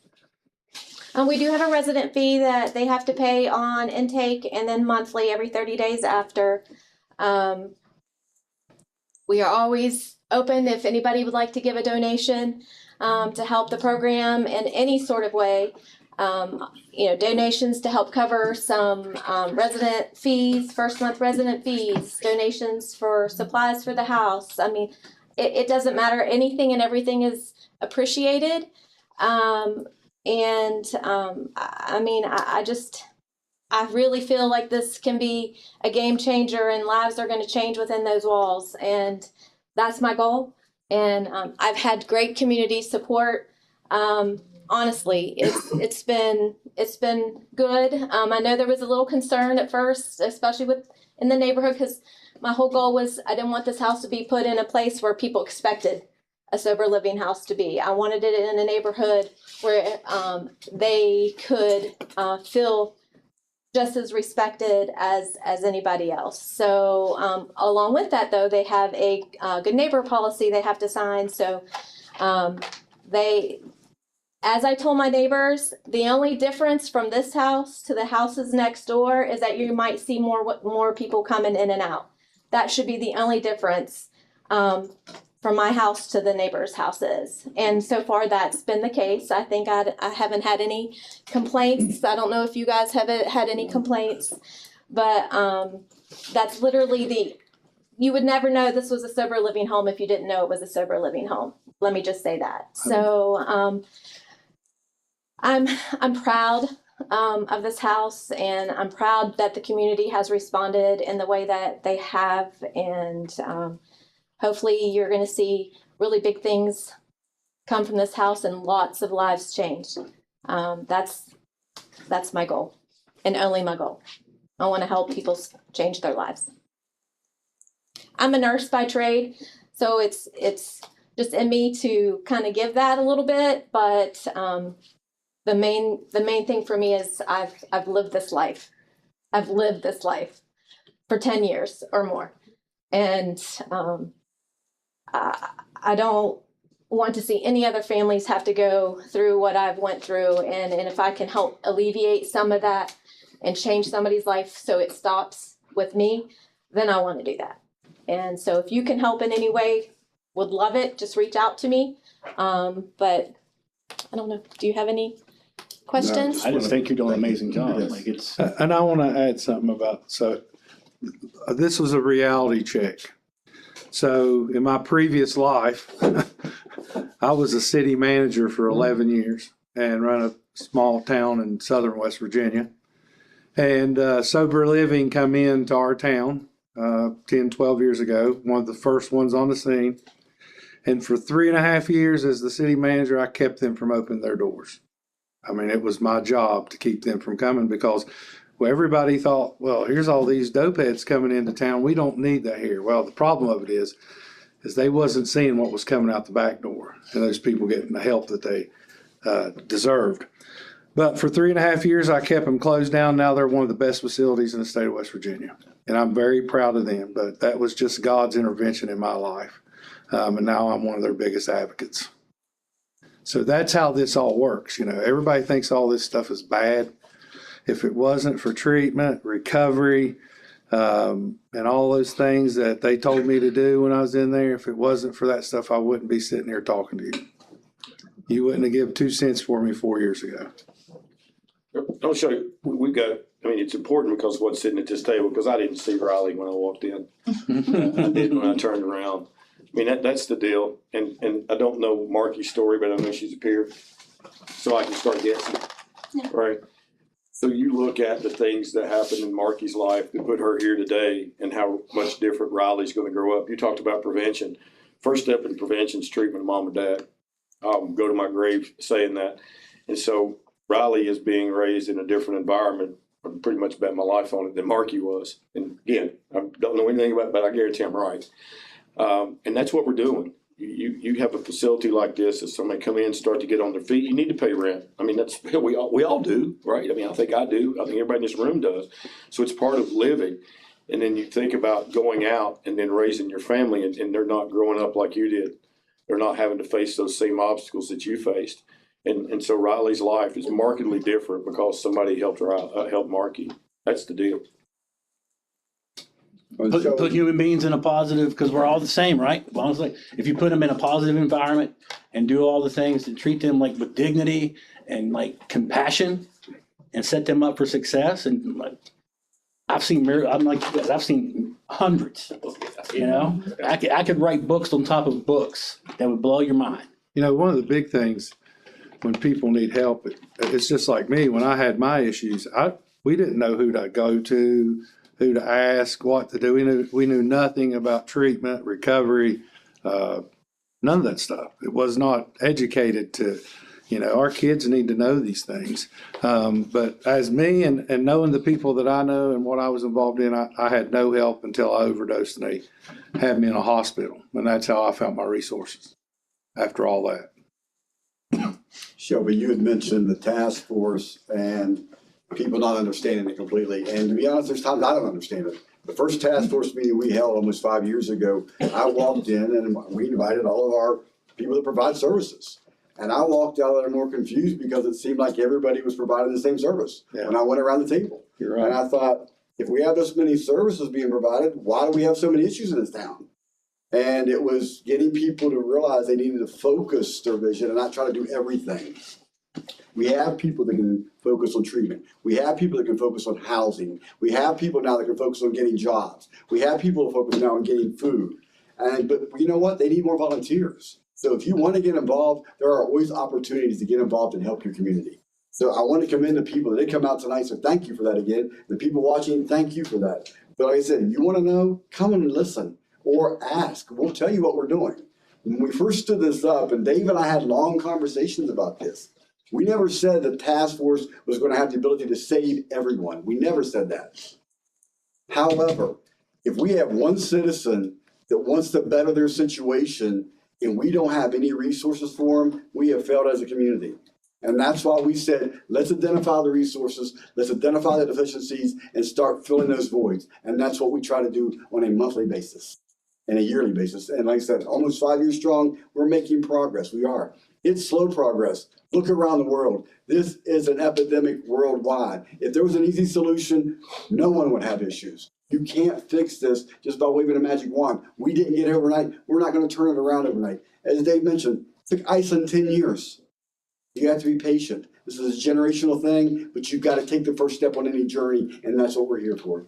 We do have a resident fee that they have to pay on intake and then monthly every 30 days after. We are always open if anybody would like to give a donation to help the program in any sort of way. donations to help cover some resident fees, first month resident fees, donations for supplies for the house. I mean, it doesn't matter. Anything and everything is appreciated. I really feel like this can be a game changer and lives are going to change within those walls. And that's my goal. And I've had great community support. Honestly, it's been good. I know there was a little concern at first, especially in the neighborhood, because my whole goal was I didn't want this house to be put in a place where people expected a sober living house to be. I wanted it in a neighborhood where they could feel just as respected as anybody else. So along with that, though, they have a good neighbor policy they have to sign. So as I told my neighbors, the only difference from this house to the houses next door is that you might see more people coming in and out. That should be the only difference from my house to the neighbors' houses. And so far that's been the case. I think I haven't had any complaints. I don't know if you guys have had any complaints, but that's literally you would never know this was a sober living home if you didn't know it was a sober living home. Let me just say that. So I'm proud of this house, and I'm proud that the community has responded in the way that they have, and hopefully you're going to see really big things come from this house and lots of lives changed. That's my goal, and only my goal. I want to help people change their lives. I'm a nurse by trade, so it's just in me to kind of give that a little bit, but the main thing for me is I've lived this life. I've lived this life for 10 years or more. And I don't want to see any other families have to go through what I've went through. And if I can help alleviate some of that and change somebody's life so it stops with me, then I want to do that. And so if you can help in any way, would love it. Just reach out to me. But I don't know. Do you have any questions? I just think you're doing an amazing job. Yes. Like it's. And I want to add something this was a reality check. So in my previous life, I was a city manager for 11 years and run a small town in southern West Virginia. And sober living come into our town 10, 12 years ago, one of the first ones on the scene. And for 3.5 years as the city manager, I kept them from opening their doors. I mean, it was my job to keep them from coming because everybody thought, well, here's all these dope heads coming into town. We don't need that here. Well, the problem of it is they wasn't seeing what was coming out the back door and those people getting the help that they deserved. But for 3.5 years, I kept them closed down. Now they're one of the best facilities in the state of West Virginia. And I'm very proud of them, but that was just God's intervention in my life. And now I'm one of their biggest advocates. So that's how this all works. You know, everybody thinks all this stuff is bad. If it wasn't for treatment, recovery, and all those things that they told me to do when I was in there, if it wasn't for that stuff, I wouldn't be sitting here talking to you. You wouldn't have given 2 cents for me 4 years ago. I'll show you, we've got, I mean, it's important because what's sitting at this table, because I didn't see Riley when I walked in. I did when I turned around. I mean, that's the deal. And I don't know Marky's story, but I know she's a peer. So I can start guessing, right? So you look at the things that happened in Marky's life that put her here today and how much different Riley's going to grow up. You talked about prevention. First step in prevention is treatment of mom and dad. I'll go to my grave saying that. And so Riley is being raised in a different environment. I pretty much bet my life on it than Marky was. And again, I don't know anything about it, but I guarantee I'm right. And that's what we're doing. You have a facility like this, as somebody come in, start to get on their feet, you need to pay rent. I mean, that's, we all do, right? I mean, I think I do. I think everybody in this room does. So it's part of living. And then you think about going out and then raising your family, and they're not growing up like you did. They're not having to face those same obstacles that you faced. And so Riley's life is markedly different because somebody helped her out, helped Marky. That's the deal. Put human beings in a positive, because we're all the same, right? Honestly, if you put them in a positive environment and do all the things and treat them like with dignity and like compassion and set them up for success. And like, I've seen I've seen hundreds, you know? I could write books on top of books that would blow your mind. You know, one of the big things when people need help, it's just like me, when I had my issues, we didn't know who to go to, who to ask, what to do. We knew nothing about treatment, recovery, none of that stuff. It was not educated to, you know, our kids need to know these things. But as me and knowing the people that I know and what I was involved in, I had no help until I overdosed and they had me in a hospital. And that's how I found my resources after all that. Shelby, you had mentioned the task force and people not understanding it completely. And to be honest, there's times I don't understand it. The first task force meeting we held almost 5 years ago, I walked in and we invited all of our people that provide services. And I walked out of there more confused because it seemed like everybody was providing the same service when I went around the table. You're right. And I thought, if we have this many services being provided, why do we have so many issues in this town? And it was getting people to realize they needed to focus their vision and not try to do everything. We have people that can focus on treatment. We have people that can focus on housing. We have people now that can focus on getting jobs. We have people that focus now on getting food. But you know what? They need more volunteers. So if you want to get involved, there are always opportunities to get involved and help your community. So I want to commend the people that did come out tonight. So thank you for that again. The people watching, thank you for that. But like I said, you want to know, come and listen or ask. We'll tell you what we're doing. When we first stood this up, and Dave and I had long conversations about this, we never said the task force was going to have the ability to save everyone. We never said that. However, if we have one citizen that wants to better their situation and we don't have any resources for them, we have failed as a community. And that's why we said, let's identify the resources, let's identify the deficiencies and start filling those voids. And that's what we try to do on a monthly basis and a yearly basis. And like I said, almost 5 years strong, we're making progress. We are. It's slow progress. Look around the world. This is an epidemic worldwide. If there was an easy solution, no one would have issues. You can't fix this just by waving a magic wand. We didn't get it overnight. We're not going to turn it around overnight. As Dave mentioned, it took Iceland 10 years. You have to be patient. This is a generational thing, but you've got to take the first step on any journey, and that's what we're here for.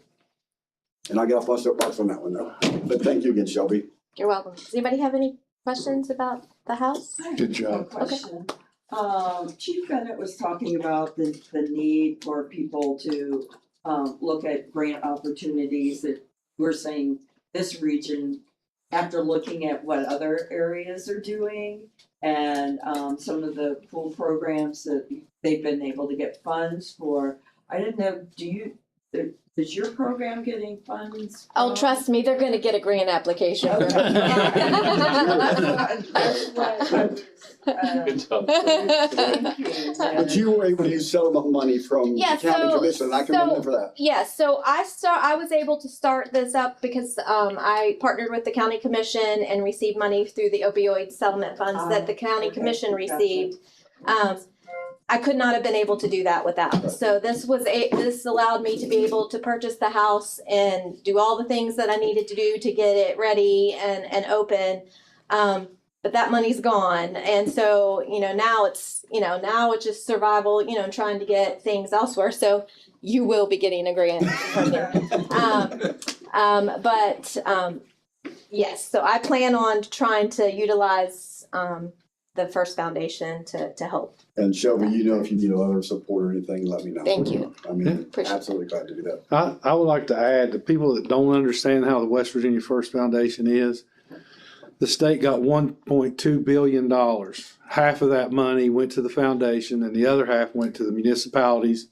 And I'll get off my soapbox on that one, though. But thank you again, Shelby. You're welcome. Does anybody have any questions about the house? Good job. Question. Chief Bennett was talking about the need for people to look at grant opportunities that we're saying this region, after looking at what other areas are doing and some of the pool programs that they've been able to get funds for. I didn't know, is your program getting funds? Oh, trust me, they're gonna get a grant application. Good job. But you were able to use settlement money from the Yeah, county so- commission, and I commend them for that. Yes, so I was able to start this up because I partnered with the county commission and received money through the opioid settlement funds that the county commission received. I could not have been able to do that without. So this allowed me to be able to purchase the house and do all the things that I needed to do to get it ready and open. But that money's gone. And so, now it's just survival, and trying to get things elsewhere. So you will be getting a grant from me. Yes, so I plan on trying to utilize the First Foundation to help. And Shelby, if you need a letter of support or anything, let me know. Thank you. I mean, Appreciate it. absolutely glad to do that. I would like to add, the people that don't understand how the West Virginia First Foundation is, the state got $1.2 billion. Half of that money went to the foundation and the other half went to the municipalities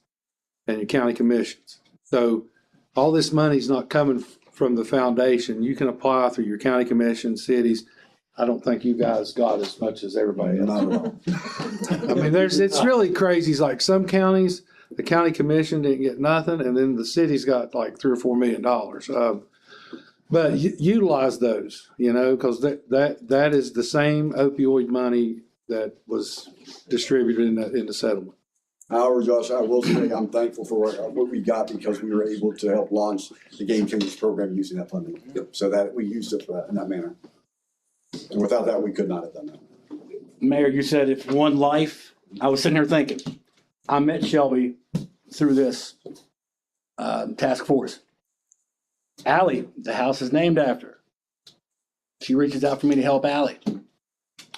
and your county commissions. So all this money's not coming from the foundation. You can apply through your county commission, cities. I don't think you guys got as much as everybody else. Not at all. I mean, it's really crazy. It's like some counties, the county commission didn't get nothing, and then the city's got like $3 or $4 million. But utilize those, because that is the same opioid money that was distributed in the settlement. However, Josh, I will say I'm thankful for what we got because we were able to help launch the Game Changers program using that funding. So that we used it for that in that manner. And without that, we could not have done that. Mayor, you said if one life I was sitting here thinking, I met Shelby through this task force. Allie, the house is named after her. She reaches out for me to help Allie.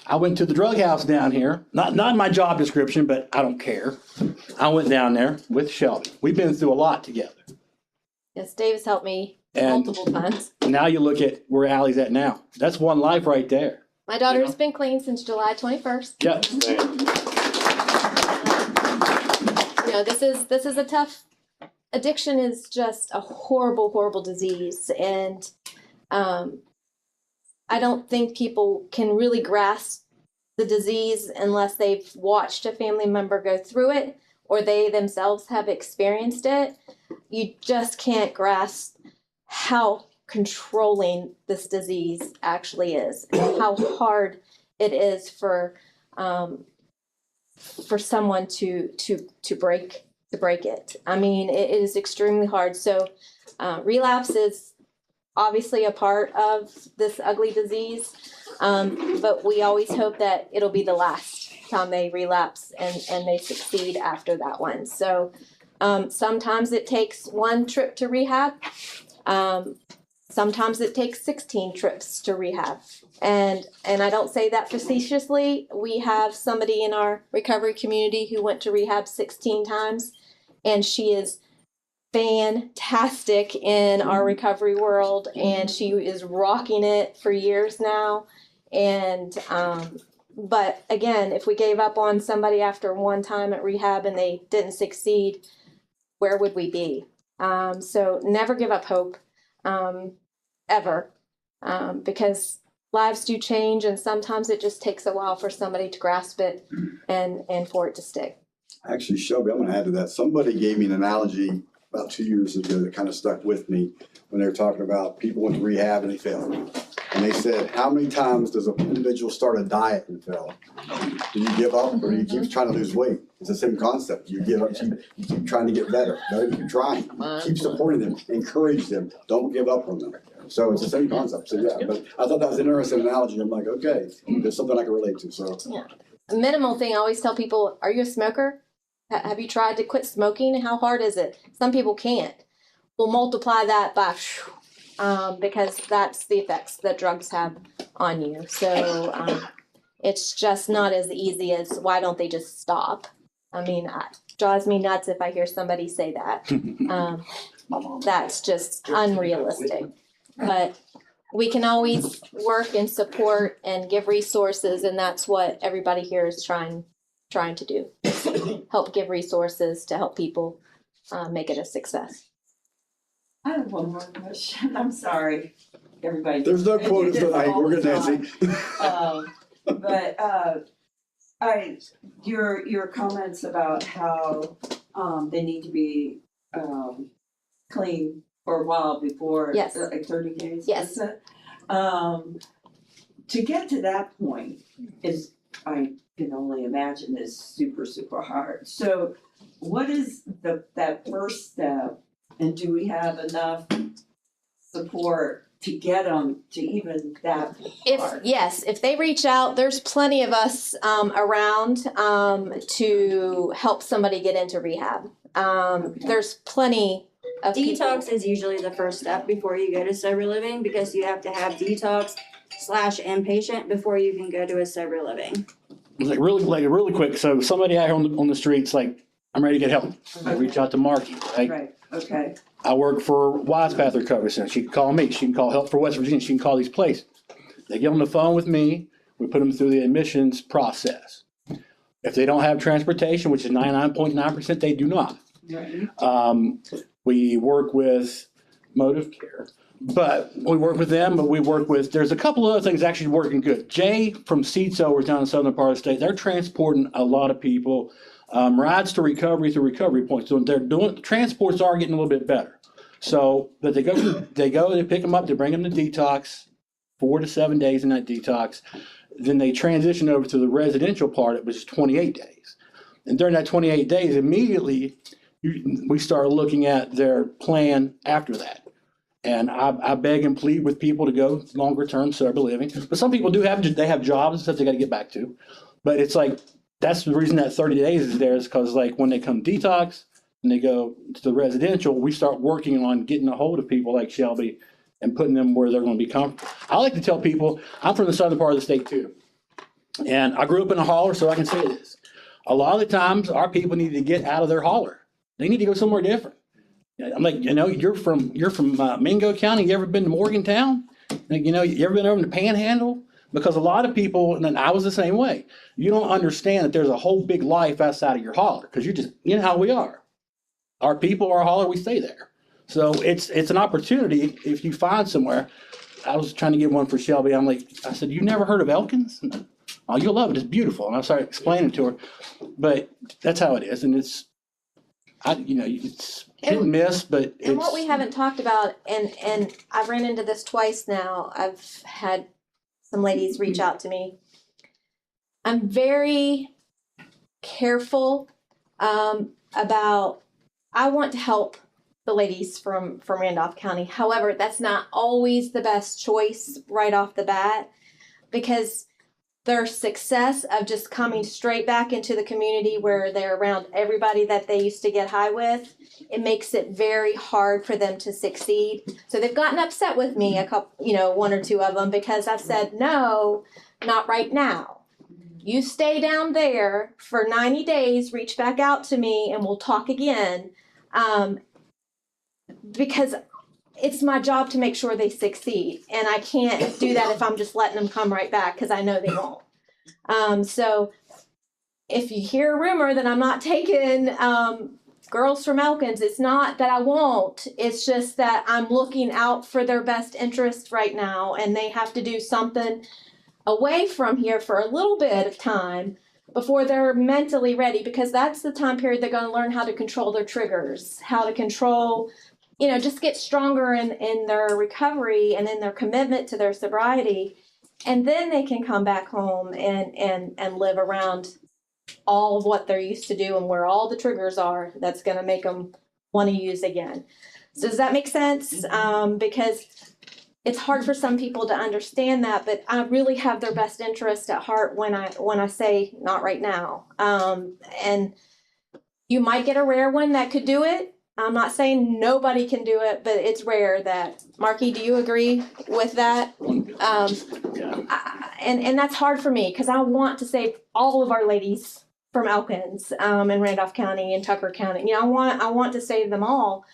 I went to the drug house down here, not my job description, but I don't care. I went down there with Shelby. We've been through a lot together. Yes, Dave has helped me And multiple times. now you look at where Allie's at now. That's one life right there. My daughter's been clean since July 21st. Yep. You know, this is a tough. Addiction is just a horrible, horrible disease, and I don't think people can really grasp the disease unless they've watched a family member go through it or they themselves have experienced it. You just can't grasp how controlling this disease actually is, and how hard it is for someone to break it. I mean, it is extremely hard. So relapse is obviously a part of this ugly disease, but we always hope that it'll be the last time they relapse and they succeed after that one. So sometimes it takes one trip to rehab. Sometimes it takes 16 trips to rehab. And I don't say that facetiously. We have somebody in our recovery community who went to rehab 16 times, and she is fantastic in our recovery world, and she is rocking it for years now. And but again, if we gave up on somebody after one time at rehab and they didn't succeed, where would we be? So never give up hope, ever, because lives do change, and sometimes it just takes a while for somebody to grasp it and for it to stick. Actually, Shelby, I'm gonna add to that. Somebody gave me an analogy about 2 years ago that kind of stuck with me when they were talking about people went to rehab and they failed. And they said, how many times does an individual start a diet and fail? Do you give up, or do you keep trying to lose weight? It's the same concept. You give up, you keep trying to get better. No, keep trying. Keep supporting them, encourage them. Don't give up on them. So it's the same concept. So yeah, but I thought that was an interesting analogy. I'm like, okay, there's something I can relate to, so. Yeah. A minimal thing, I always tell people, are you a smoker? Have you tried to quit smoking? How hard is it? Some people can't. We'll multiply that by, because that's the effects that drugs have on you. So it's just not as easy as, why don't they just stop? I mean, it drives me nuts if I hear somebody say that. That's just unrealistic. But we can always work and support and give resources, and that's what everybody here is trying to do. Help give resources to help people make it a success. I have one more question. I'm sorry, everybody. There's no quotas tonight. We're good, Nancy. But your comments about how they need to be clean for a while before, Yes. like 30 days. Yes. is it? To get to that point is, I can only imagine, is super, super hard. So what is that first step, and do we have enough support to get them to even that part? If they reach out, there's plenty of us around to help somebody get into rehab. There's plenty of Detox people. is usually the first step before you go to sober living, because you have to have detox/inpatient before you can go to a sober living. Really quick. So somebody out here on the streets, like, I'm ready to get help. I reach out to Marky. Right? Right, okay. I work for Wise Path Recovery Center. She can call me. She can call Help for West Virginia. She can call these places. They get on the phone with me. We put them through the admissions process. If they don't have transportation, which is 99.9%, they do not. Right. We work with Motive Care, but we work with them, but we work with, there's a couple of other things actually working good. Jay from Seed Sowers down in the southern part of the state, they're transporting a lot of people, rides to recovery through recovery points. So transports are getting a little bit better. So, but they pick them up, they bring them to detox, 4 to 7 days in that detox. Then they transition over to the residential part, which is 28 days. And during that 28 days, immediately, we start looking at their plan after that. And I beg and plead with people to go longer term sober living. But some people have jobs and stuff they got to get back to. But it's like, that's the reason that 30 days is there, is because like when they come detox and they go to the residential, we start working on getting a hold of people like Shelby and putting them where they're going to be comfortable. I like to tell people, I'm from the southern part of the state too. And I grew up in a holler, so I can say this. A lot of the times our people need to get out of their holler. They need to go somewhere different. I'm like, you're from Mingo County. You ever been to Morgantown? Like, you ever been over in the Panhandle? Because a lot of people, and I was the same way. You don't understand that there's a whole big life outside of your holler, because you know how we are. Our people, our holler, we stay there. So it's an opportunity if you find somewhere. I was trying to get one for Shelby. I said, you never heard of Elkins? Oh, you'll love it. It's beautiful. And I started explaining to her, but that's how it is. And it's hit and miss, but it's. And what we haven't talked about, and I've ran into this twice now, I've had some ladies reach out to me. I'm very careful about, I want to help the ladies from Randolph County. However, that's not always the best choice right off the bat, because their success of just coming straight back into the community where they're around everybody that they used to get high with, it makes it very hard for them to succeed. So they've gotten upset with me, a couple, one or two of them, because I've said, no, not right now. You stay down there for 90 days, reach back out to me, and we'll talk again. Because it's my job to make sure they succeed. And I can't do that if I'm just letting them come right back, because I know they won't. So if you hear a rumor that I'm not taking girls from Elkins, it's not that I won't. It's just that I'm looking out for their best interest right now, and they have to do something away from here for a little bit of time before they're mentally ready, because that's the time period they're going to learn how to control their triggers, how to control, just get stronger in their recovery and in their commitment to their sobriety. And then they can come back home and live around all of what they're used to do and where all the triggers are that's going to make them want to use again. So does that make sense? Because it's hard for some people to understand that, but I really have their best interest at heart when I say not right now. And you might get a rare one that could do it. I'm not saying nobody can do it, but it's rare that. Marky, do you agree with that? And that's hard for me, because I want to save all of our ladies from Elkins and Randolph County and Tucker County. I want to save them all,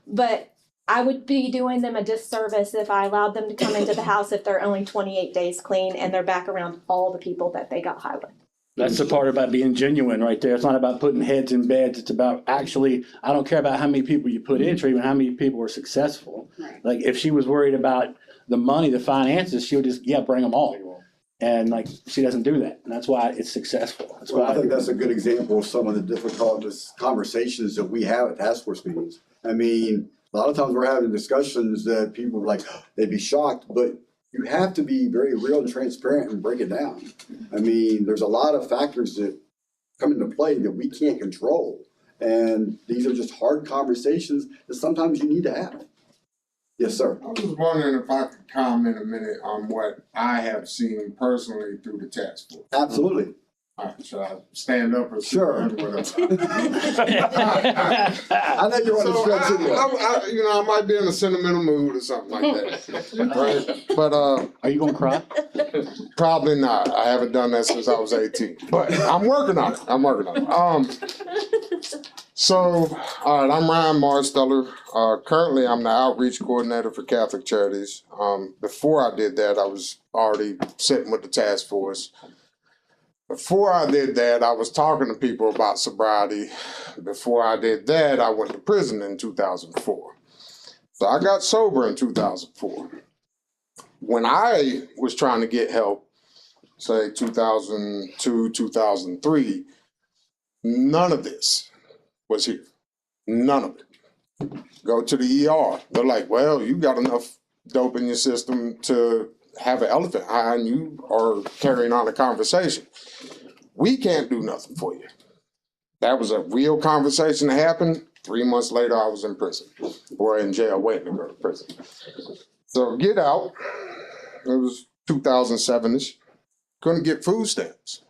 but I would be doing them a disservice if I allowed them to come into the house if they're only 28 days clean and they're back around all the people that they got high with. That's the part about being genuine right there. It's not about putting heads in beds. It's about actually, I don't care about how many people you put in treatment, how many people are successful. Right. Like if she was worried about the money, the finances, she would just, bring them all. And she doesn't do that. And that's why it's successful. That's Well, why I think that's a good example of some of the difficult conversations that we have at task force meetings. I mean, a lot of times we're having discussions that people are they'd be shocked, but you have to be very real and transparent and break it down. I mean, there's a lot of factors that come into play that we can't control. And these are just hard conversations that sometimes you need to have. Yes, sir. I was wondering if I could comment a minute on what I have seen personally through the task force. Absolutely. All right, should I stand up or sit Sure. down, whatever? I know you're on the stretch anyway. I might be in a sentimental mood or something like that, right? But Are you gonna cry? probably not. I haven't done that since I was 18, but I'm working on it. So, all right, I'm Ryan Marsteller. Currently, I'm the outreach coordinator for Catholic Charities. Before I did that, I was already sitting with the task force. Before I did that, I was talking to people about sobriety. Before I did that, I went to prison in 2004. So I got sober in 2004. When I was trying to get help, say 2002, 2003, none of this was here. None of it. Go to the ER. They're like, well, you got enough dope in your system to have an elephant high and you are carrying on a conversation. We can't do nothing for you. That was a real conversation that happened. 3 months later, I was in prison or in jail waiting to go to prison. So get out. It was 2007-ish. Couldn't get food stamps.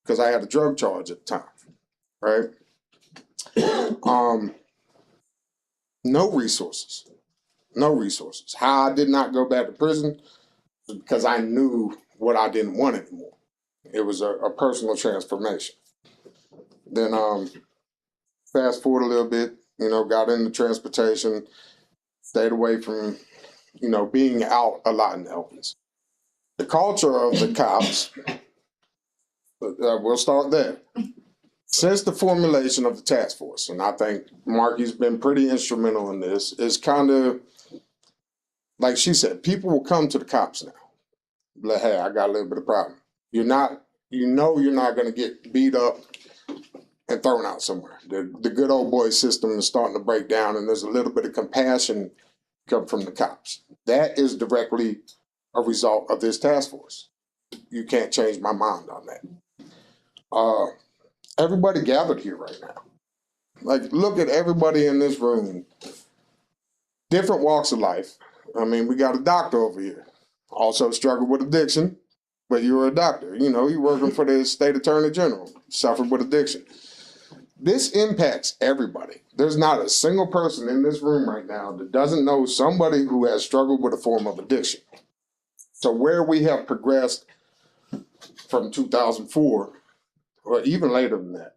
because I had a drug charge at the time, right? No resources. No resources. How I did not go back to prison, because I knew what I didn't want anymore. It was a personal transformation. Then fast forward a little bit, got into transportation, stayed away from, being out a lot in Elkins. The culture of the cops, we'll start there. Since the formulation of the task force, and I think Marky's been pretty instrumental in this, is kind of, like she said, people will come to the cops now. Like, hey, I got a little bit of problem. You're not going to get beat up and thrown out somewhere. The good old boy system is starting to break down, and there's a little bit of compassion come from the cops. That is directly a result of this task force. You can't change my mind on that. Everybody gathered here right now. Like, look at everybody in this room. Different walks of life. I mean, we got a doctor over here. Also struggled with addiction, but you were a doctor. You're working for the state attorney general, suffered with addiction. This impacts everybody. There's not a single person in this room right now that doesn't know somebody who has struggled with a form of addiction. So where we have progressed from 2004, or even later than that,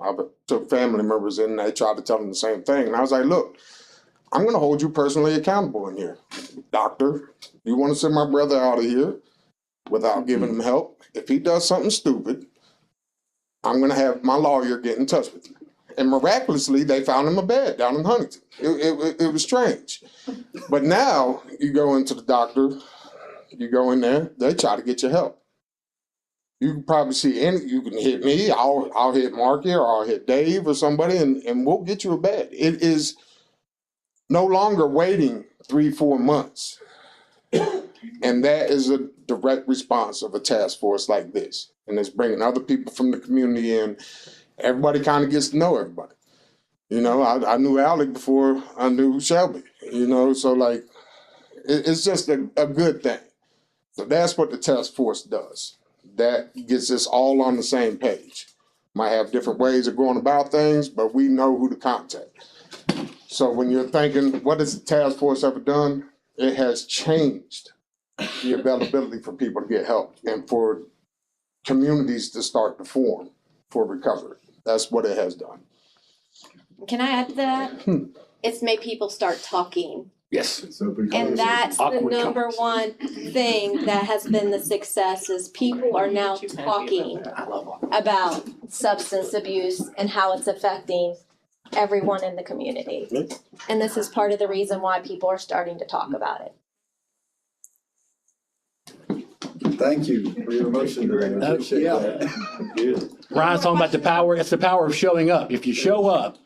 I took family members in and they tried to tell them the same thing. And I was like, look, I'm going to hold you personally accountable in here. Doctor, you want to send my brother out of here without giving him help? If he does something stupid, I'm going to have my lawyer get in touch with you. And miraculously, they found him a bed down in Huntington. It was strange. But now you go into the doctor, you go in there, they try to get your help. You can probably see you can hit me, I'll hit Marky, or I'll hit Dave or somebody, and we'll get you a bed. It is no longer waiting 3-4 months. And that is a direct response of a task force like this. And it's bringing other people from the community in. Everybody kind of gets to know everybody. I knew Alec before I knew Shelby, so like, it's just a good thing. So that's what the task force does. That gets us all on the same page. Might have different ways of going about things, but we know who to contact. So when you're thinking, what has the task force ever done? It has changed the availability for people to get help and for communities to start to form for recovery. That's what it has done. Can I add to that? It's made people start talking. Yes. And that's the number one thing that has been the success is people are now talking about substance abuse and how it's affecting everyone in the community. And this is part of the reason why people are starting to talk about it. Thank you for your motion today. I appreciate that. Ryan's talking about the power. It's the power of showing up. If you show up,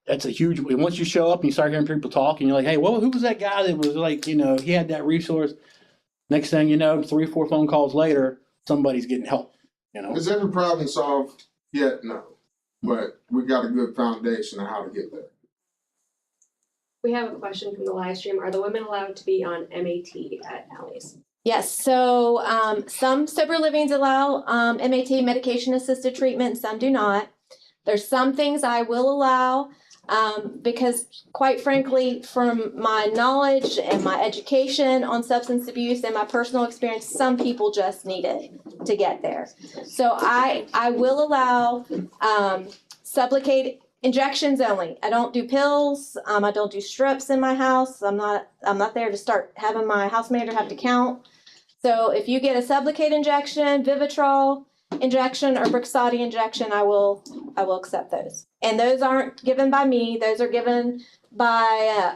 that's a huge. Once you show up and you start hearing people talk, and you're like, "Hey, well, who was that guy that was like, he had that resource?" Next thing you know, 3-4 phone calls later, somebody's getting help. Is every problem solved yet? No, but we got a good foundation of how to get there. We have a question from the live stream. Are the women allowed to be on MAT at Alley's? Yes, so some sober livings allow MAT, medication assisted treatment, some do not. There's some things I will allow because quite frankly, from my knowledge and my education on substance abuse and my personal experience, some people just need it to get there. So I will allow Sublocade injections only. I don't do pills. I don't do strips in my house. I'm not there to start having my house manager have to count. So if you get a Sublocade injection, Vivitrol injection, or Brixadi injection, I will accept those. And those aren't given by me. Those are given by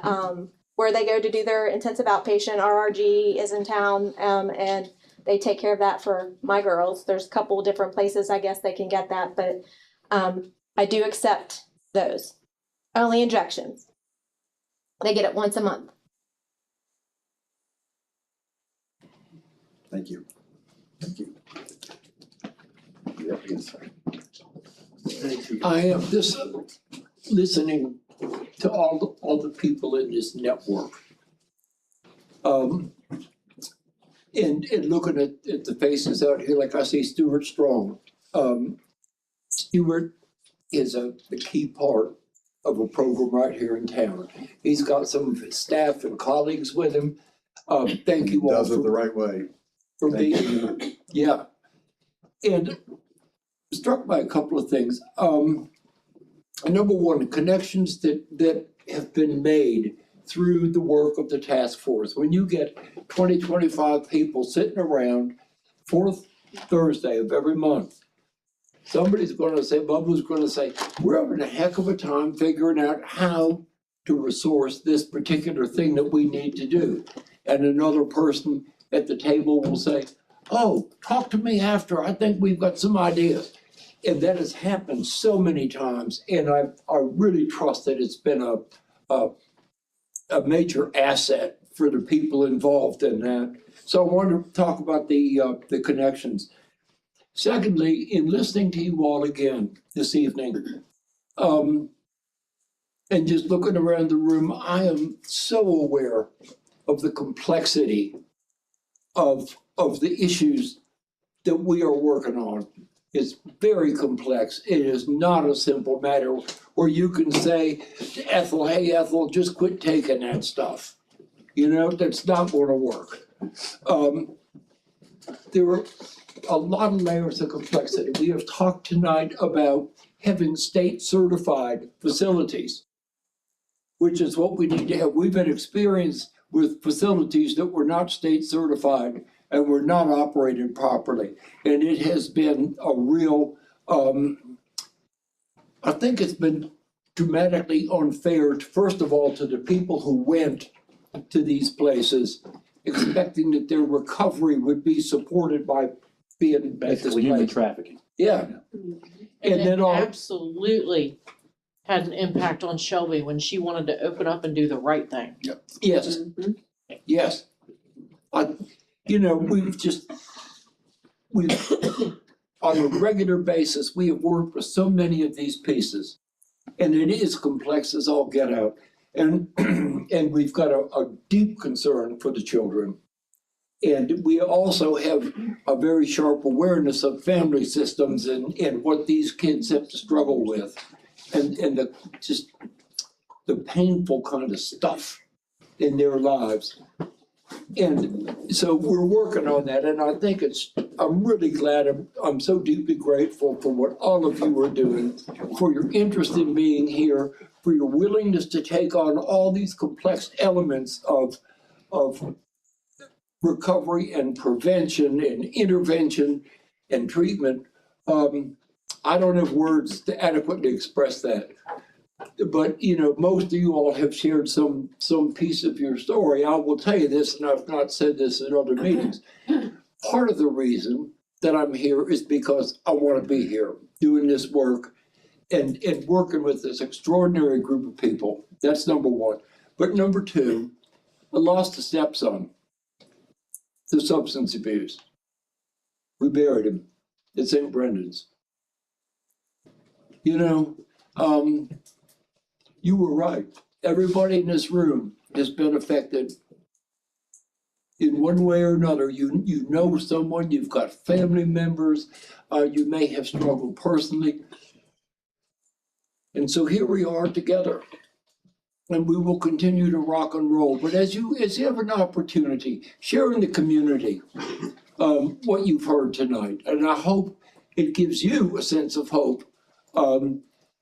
where they go to do their intensive outpatient. RRG is in town, and they take care of that for my girls. There's a couple of different places I guess they can get that, but I do accept those. Only injections. They get it once a month. Thank you. Thank you. Yep, yes. I am just listening to all the people in this network. And looking at the faces out here, like I see Stuart Strong. Stuart is the key part of a program right here in town. He's got some of his staff and colleagues with him. Thank you all Does it the for right way. being here. Yeah. And struck by a couple of things. Number one, connections that have been made through the work of the task force. When you get 20, 25 people sitting around, fourth Thursday of every month, somebody's gonna say, Bubba's gonna say, we're having a heck of a time figuring out how to resource this particular thing that we need to do. And another person at the table will say, oh, talk to me after, I think we've got some ideas. And that has happened so many times, and I really trust that it's been a major asset for the people involved in that. So I wanted to talk about the connections. Secondly, in listening to you all again this evening, and just looking around the room, I am so aware of the complexity of the issues that we are working on. It's very complex. It is not a simple matter where you can say to Ethel, hey, Ethel, just quit taking that stuff. You know, that's not going to work. There are a lot of layers of complexity. We have talked tonight about having state certified facilities, which is what we need to have. We've had experience with facilities that were not state certified and were not operated properly. And it has been a real, I think it's been dramatically unfair, first of all, to the people who went to these places, expecting that their recovery would be supported by being at this Basically human place. trafficking. Yeah. And then it all, absolutely had an impact on Shelby when she wanted to open up and do the right thing. yes, yes. You know, we've on a regular basis, we have worked with so many of these pieces. And it is complex as all get out. And and we've got a deep concern for the children. And we also have a very sharp awareness of family systems and what these kids have to struggle with. And the painful kind of stuff in their lives. And so we're working on that, and I think I'm really glad, I'm so deeply grateful for what all of you are doing, for your interest in being here, for your willingness to take on all these complex elements of recovery and prevention and intervention and treatment. I don't have words to adequately express that. But, you know, most of you all have shared some piece of your story. I will tell you this, and I've not said this in other meetings. Part of the reason that I'm here is because I want to be here doing this work and working with this extraordinary group of people. That's number one. But number two, I lost a stepson to substance abuse. We buried him at St. Brendan's. You know, you were right. Everybody in this room has been affected in one way or another. You know someone, you've got family members, you may have struggled personally. And so here we are together. And we will continue to rock and roll. But as you have an opportunity, share in the community what you've heard tonight. And I hope it gives you a sense of hope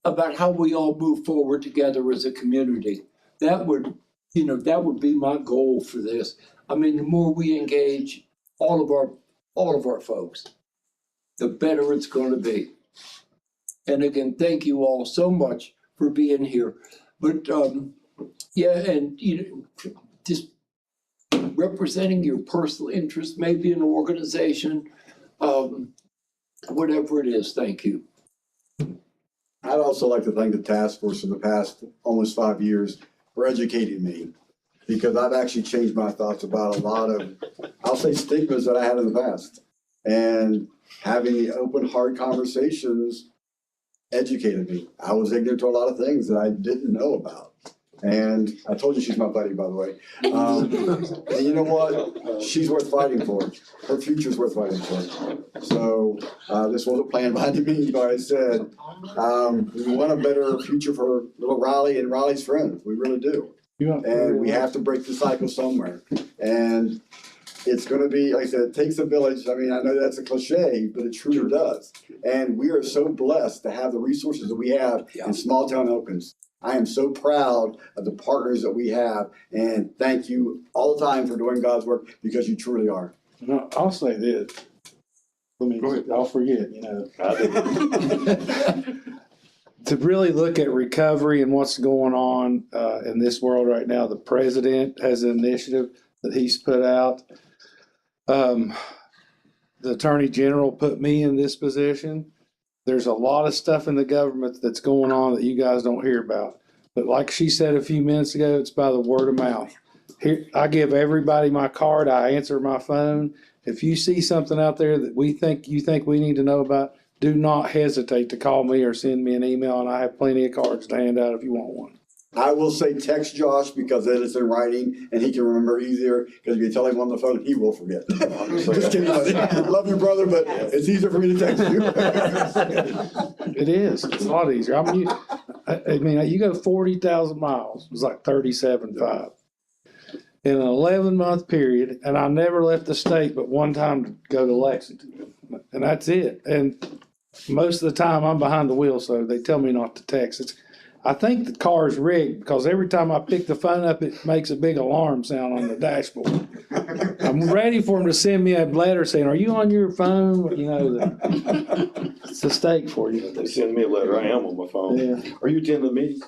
about how we all move forward together as a community. That would be my goal for this. I mean, the more we engage all of our folks, the better it's going to be. And again, thank you all so much for being here. But yeah, and you know, just representing your personal interest, maybe an organization, whatever it is. Thank you. I'd also like to thank the task force for the past almost 5 years for educating me, because I've actually changed my thoughts about a lot of, I'll say, stigmas that I had in the past. And having the open, hard conversations educated me. I was ignorant to a lot of things that I didn't know about. And I told you she's my buddy, by the way. And you know what? She's worth fighting for. Her future's worth fighting for. So, this wasn't planned by any means, but I said, we want a better future for little Riley and Riley's friends. We really do. And we have to break the cycle somewhere. And it's gonna be, like I said, it takes a village. I mean, I know that's a cliche, but it truly does. And we are so blessed to have the resources that we have in small town Elkins. I am so proud of the partners that we have, and thank you all the time for doing God's work, because you truly are. No, I'll say this. I'll forget, To really look at recovery and what's going on in this world right now, the president has an initiative that he's put out. The attorney general put me in this position. There's a lot of stuff in the government that's going on that you guys don't hear about. But like she said a few minutes ago, it's by the word of mouth. Here, I give everybody my card. I answer my phone. If you see something out there that you think we need to know about, do not hesitate to call me or send me an email, and I have plenty of cards to hand out if you want one. I will say text Josh, because then it's in writing and he can remember easier, because if you tell him on the phone, he will forget. Just kidding. Love you, brother, but it's easier for me to text you. It is. It's a lot easier. I mean, you go 40,000 miles. It was like 37.5 in an 11-month period, and I never left the state but one time to go to Lexington, and that's it. And most of the time I'm behind the wheel, so they tell me not to text. I think the car is rigged, because every time I pick the phone up, it makes a big alarm sound on the dashboard. I'm ready for them to send me a letter saying, "Are you on your phone?" It's a stake for you. They send me a letter. I am on my phone. Yeah. Are you attending the meeting?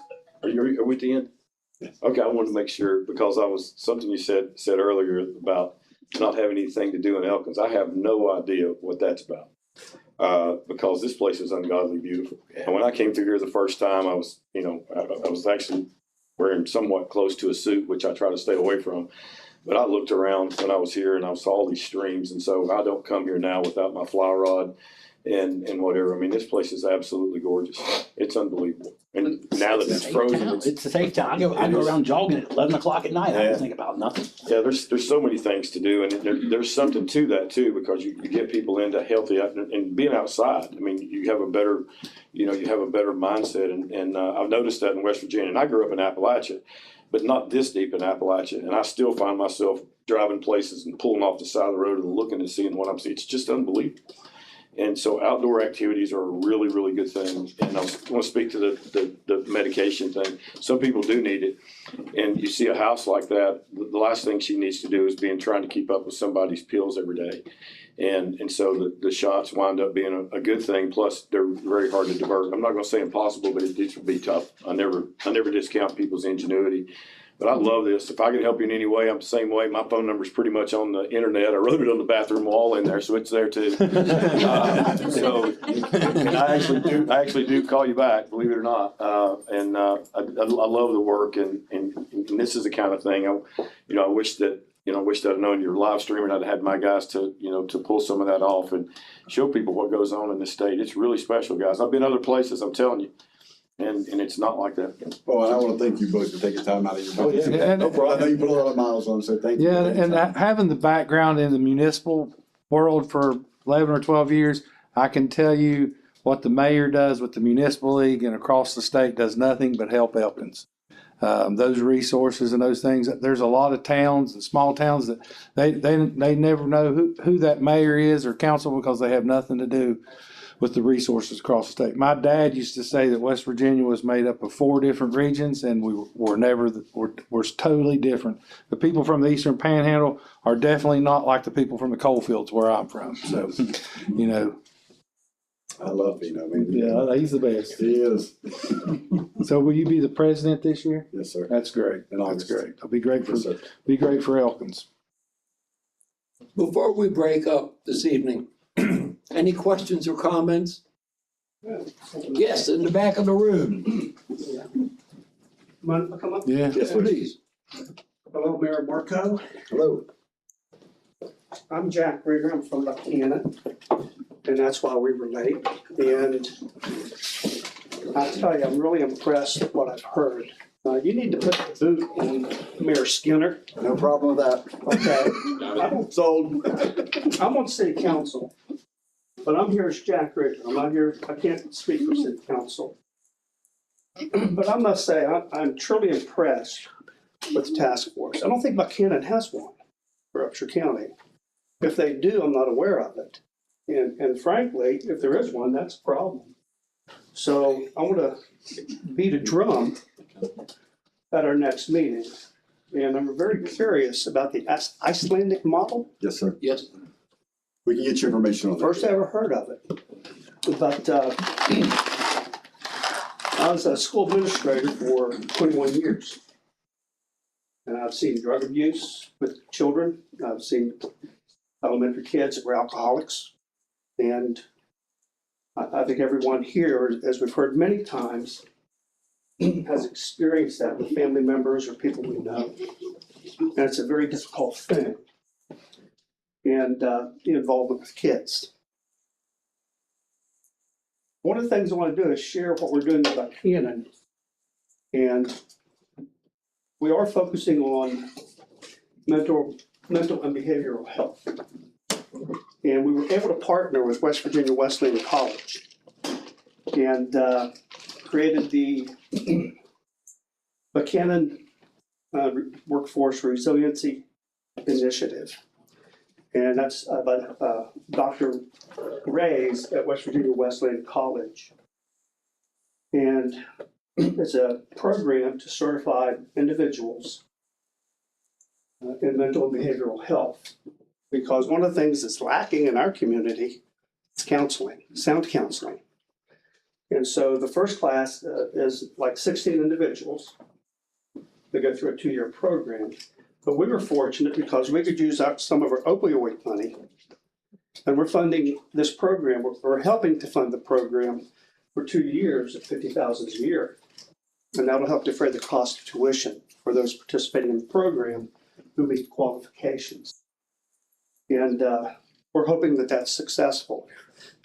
Are we at the end? Okay, I wanted to make sure, because something you said earlier about not having anything to do in Elkins. I have no idea what that's about. Because this place is ungodly beautiful. And when I came through here the first time, I was actually wearing somewhat close to a suit, which I try to stay away from. But I looked around when I was here, and I saw all these streams, and so I don't come here now without my fly rod and whatever. I mean, this place is absolutely gorgeous. It's unbelievable. And now that it's frozen, It's a safe town. I go around jogging at 11 o'clock at night. I don't think about nothing. yeah, there's so many things to do, and there's something to that too, because you get people into healthy and being outside. I mean, you have a better mindset, and I've noticed that in West Virginia. And I grew up in Appalachia, but not this deep in Appalachia, and I still find myself driving places and pulling off the side of the road and looking and seeing what I'm seeing. It's just unbelievable. And so outdoor activities are a really, really good thing. And I want to speak to the medication thing. Some people do need it. And you see a house like that, the last thing she needs to do is trying to keep up with somebody's pills every day. And so the shots wind up being a good thing. Plus, they're very hard to divert. I'm not going to say impossible, but it would be tough. I never discount people's ingenuity. But I love this. If I can help you in any way, I'm the same way. My phone number is pretty much on the internet. I wrote it on the bathroom wall in there, so it's there too. And I actually do call you back, believe it or not. I love the work, and this is the kind of thing I wish that I'd known you're live streaming. I'd had my guys to pull some of that off and show people what goes on in the state. It's really special, guys. I've been other places, I'm telling you. And it's not like that. Well, and I want to thank you both for taking time out of your day. Yeah. No problem. I know you put a lot of miles on, so thank you. Yeah, and having the background in the municipal world for 11 or 12 years, I can tell you what the mayor does with the municipal league and across the state does nothing but help Elkins. Those resources and those things, there's a lot of towns and small towns that they never know who that mayor is or council, because they have nothing to do with the resources across the state. My dad used to say that West Virginia was made up of 4 different regions, and we're totally different. The people from the Eastern Panhandle are definitely not like the people from the coal fields where I'm from. So, I love Vino, man. Yeah, he's the best. He is. So will you be the president this year? Yes, sir. That's great. That's great. It'll be great Yes, sir. for Elkins. Before we break up this evening, any questions or comments? Yes, in the back of the room. Mind if I come up? Yeah. Yes, please. Hello, Mayor Marco. Hello. I'm Jack Rigger. I'm from Buchanan, and that's why we were late. And I tell you, I'm really impressed with what I've heard You need to put the boot on Mayor Skinner, No problem with that. okay? Sold. I'm on city council, but I'm here as Jack Ritter. I'm not here, I can't speak for city council. But I must say, I'm truly impressed with the task force. I don't think Buchanan has one for Upshur County. If they do, I'm not aware of it. And frankly, if there is one, that's a problem. So I want to beat a drum at our next meeting. And I'm very curious about the Icelandic model. Yes, sir. Yes. We can get you information on that. First I ever heard of it. But I was a school administrator for 21 years. And I've seen drug abuse with children. I've seen elementary kids that were alcoholics. And I think everyone here, as we've heard many times, has experienced that with family members or people we know. And it's a very difficult thing. And the involvement with kids. One of the things I want to do is share what we're doing with Buchanan. And we are focusing on mental and behavioral health. And we were able to partner with West Virginia Wesleyan College and created the Buchanan Workforce Resiliency Initiative. And that's by Dr. Reyes at West Virginia Wesleyan College. And it's a program to certify individuals in mental and behavioral health. Because one of the things that's lacking in our community is counseling, sound counseling. And so the first class is like 16 individuals. They go through a 2-year program. But we were fortunate because we could use some of our opioid money. And we're funding this program, we're helping to fund the program for 2 years at $50,000 a year. And that'll help defray the cost of tuition for those participating in the program who meet qualifications. And we're hoping that that's successful.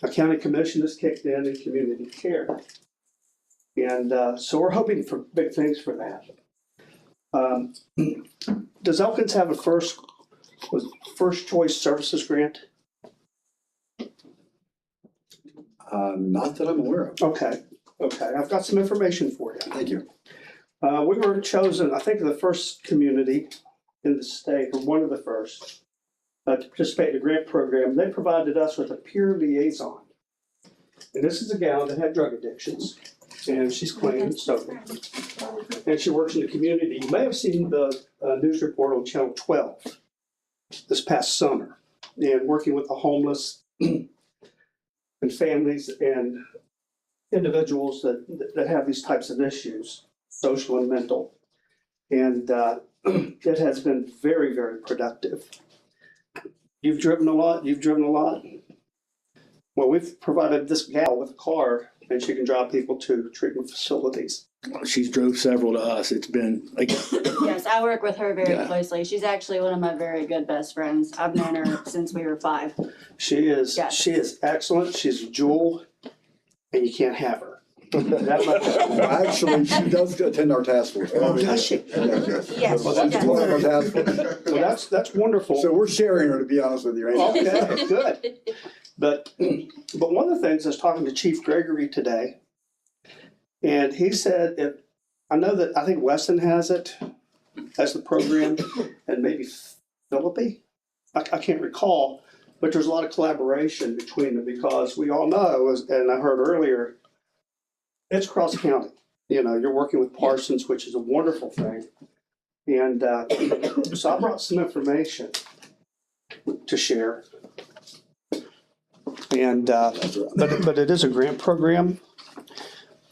A county commission has kicked in community care. And so we're hoping for big things for that. Does Elkins have a first choice services grant? Not that I'm aware of. Okay, I've got some information for you. Thank you. We were chosen, I think, the first community in the state, or one of the first, to participate in a grant program. They provided us with a peer liaison. And this is a gal that had drug addictions, and she's clean and sober. And she works in the community. You may have seen the news report on Channel 12 this past summer, and working with the homeless and families and individuals that have these types of issues, social and mental. And it has been very, very productive. You've driven a lot? Well, we've provided this gal with a car, and she can drive people to treatment facilities. She's drove several to us. It's been like, Yes, I work with her very Yeah. closely. She's actually one of my very good best friends. I've known her since we were 5. She is Yes. excellent. She's a jewel, and you can't have her. That much- Well, actually, she does attend our task force. Oh, does she? Yes, Well, she that's does. one of our task force. Well, that's wonderful. So we're sharing her, to be honest with you. right now. Okay, good. But one of the things, I was talking to Chief Gregory today, and he said, I think Weston has it as the program, and maybe Philippi, I can't recall, but there's a lot of collaboration between them because we all know, and I heard earlier, it's cross county. You know, you're working with Parsons, which is a wonderful thing. And so I brought some information to share. And, but it is a grant program.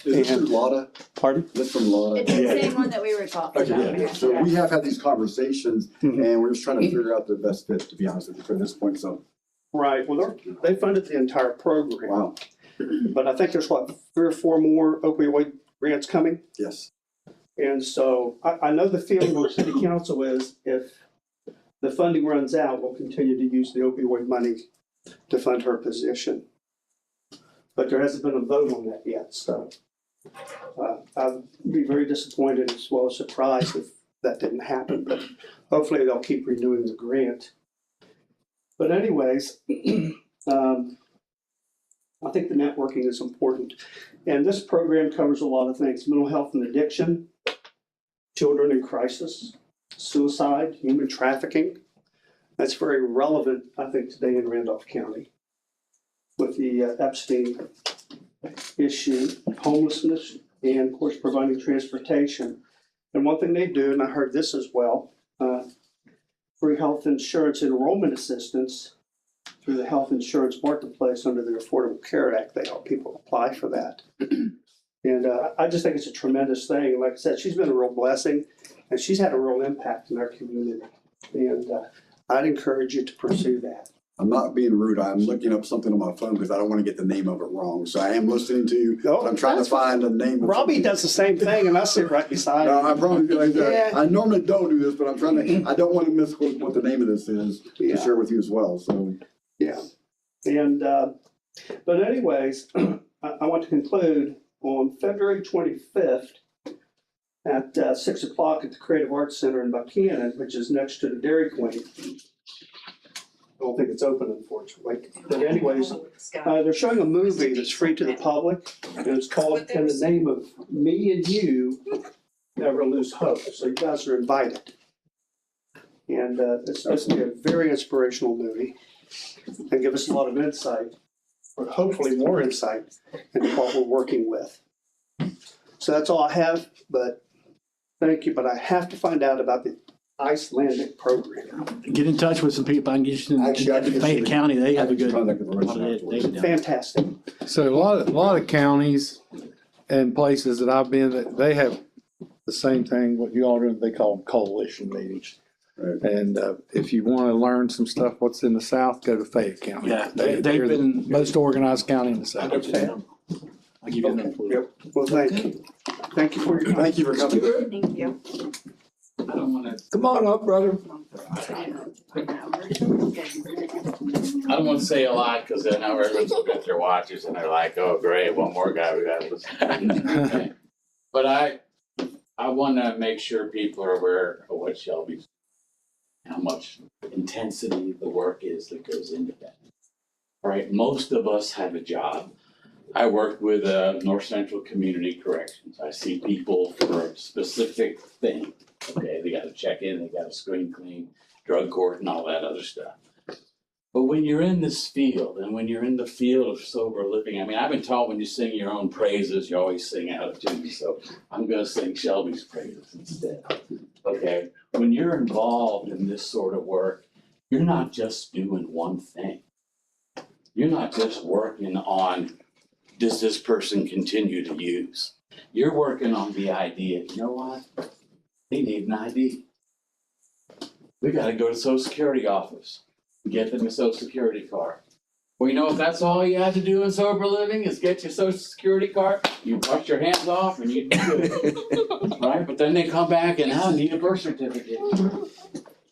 Is this from Lotta? Pardon? This from Lotta? It's the same one that we were talking about. Okay, yeah. So we have had these conversations and we're just trying to figure out the best fit, to be honest with you, at this point, so. Right, well, they funded the entire program. Wow. But I think there's 3 or 4 more opioid grants coming. Yes. And so I know the feeling of city council is if the funding runs out, we'll continue to use the opioid money to fund her position. But there hasn't been a vote on that yet, so I'd be very disappointed as well as surprised if that didn't happen, but hopefully they'll keep renewing the grant. But anyways, I think the networking is important. And this program covers a lot of things: mental health and addiction, children in crisis, suicide, human trafficking. That's very relevant, I think, today in Randolph County with the Epstein issue, homelessness, and of course, providing transportation. And one thing they do, and I heard this as well, free health insurance enrollment assistance through the Health Insurance Marketplace under the Affordable Care Act. They help people apply for that. And I just think it's a tremendous thing. Like I said, she's been a real blessing, and she's had a real impact in our community. And I'd encourage you to pursue that. I'm not being rude. I'm looking up something on my phone because I don't want to get the name of it wrong. So I am listening to you. No, I'm trying to find the name of Robbie something. does the same thing, and I sit right beside No, him. I promise you like that. Yeah. I normally don't do this, but I'm trying to, I don't want to misquote what the name of this is Yeah. to share with you as well, so. Yeah, and, but anyways, I want to conclude on February 25th at 6 o'clock at the Creative Arts Center in Buchanan, which is next to the Dairy Queen. I don't think it's open, unfortunately, but anyways, they're showing a movie that's free to the public, and it's called In the Name of Me and You, Never Lose Hope, so you guys are invited. And it's supposed to be a very inspirational movie and give us a lot of insight, or hopefully more insight into what we're working with. So that's all I have, but thank you, but I have to find out about the Icelandic program. Get in touch with some people. I can get you Actually, I in can Fayette County. They have a good. Contact information afterwards. Fantastic. So a lot of counties and places that I've been, that they have the same thing, what you all do, they call them coalition meetings. Right. And if you want to learn some stuff, what's in the South, go to Fayette County. Yeah, They're they've the been. most organized county in the South. I'll give you them. Yep. Well, thank you. Thank you for your time. Thank you for coming. Thank you. I don't wanna. Come on up, brother. I don't want to say a lot because I know everyone's looking at their watches and they're like, oh, great, one more guy we got to listen. But I want to make sure people are aware of what Shelby's, how much intensity the work is that goes into that. All right, most of us have a job. I work with North Central Community Corrections. I see people for a specific thing. Okay, they got to check in, they got to screen clean, drug court and all that other stuff. But when you're in this field and when you're in the field of sober living, I mean, I've been taught when you sing your own praises, you always sing out of tune. So I'm going to sing Shelby's praises instead. Okay, when you're involved in this sort of work, you're not just doing one thing. You're not just working on, does this person continue to use? You're working on the idea, you know what? They need an ID. We got to go to the Social Security office. Get them a Social Security card. Well, you know, if that's all you have to do in sober living is get your Social Security card, you wash your hands off and you do it. Right? But then they come back and now need a birth certificate.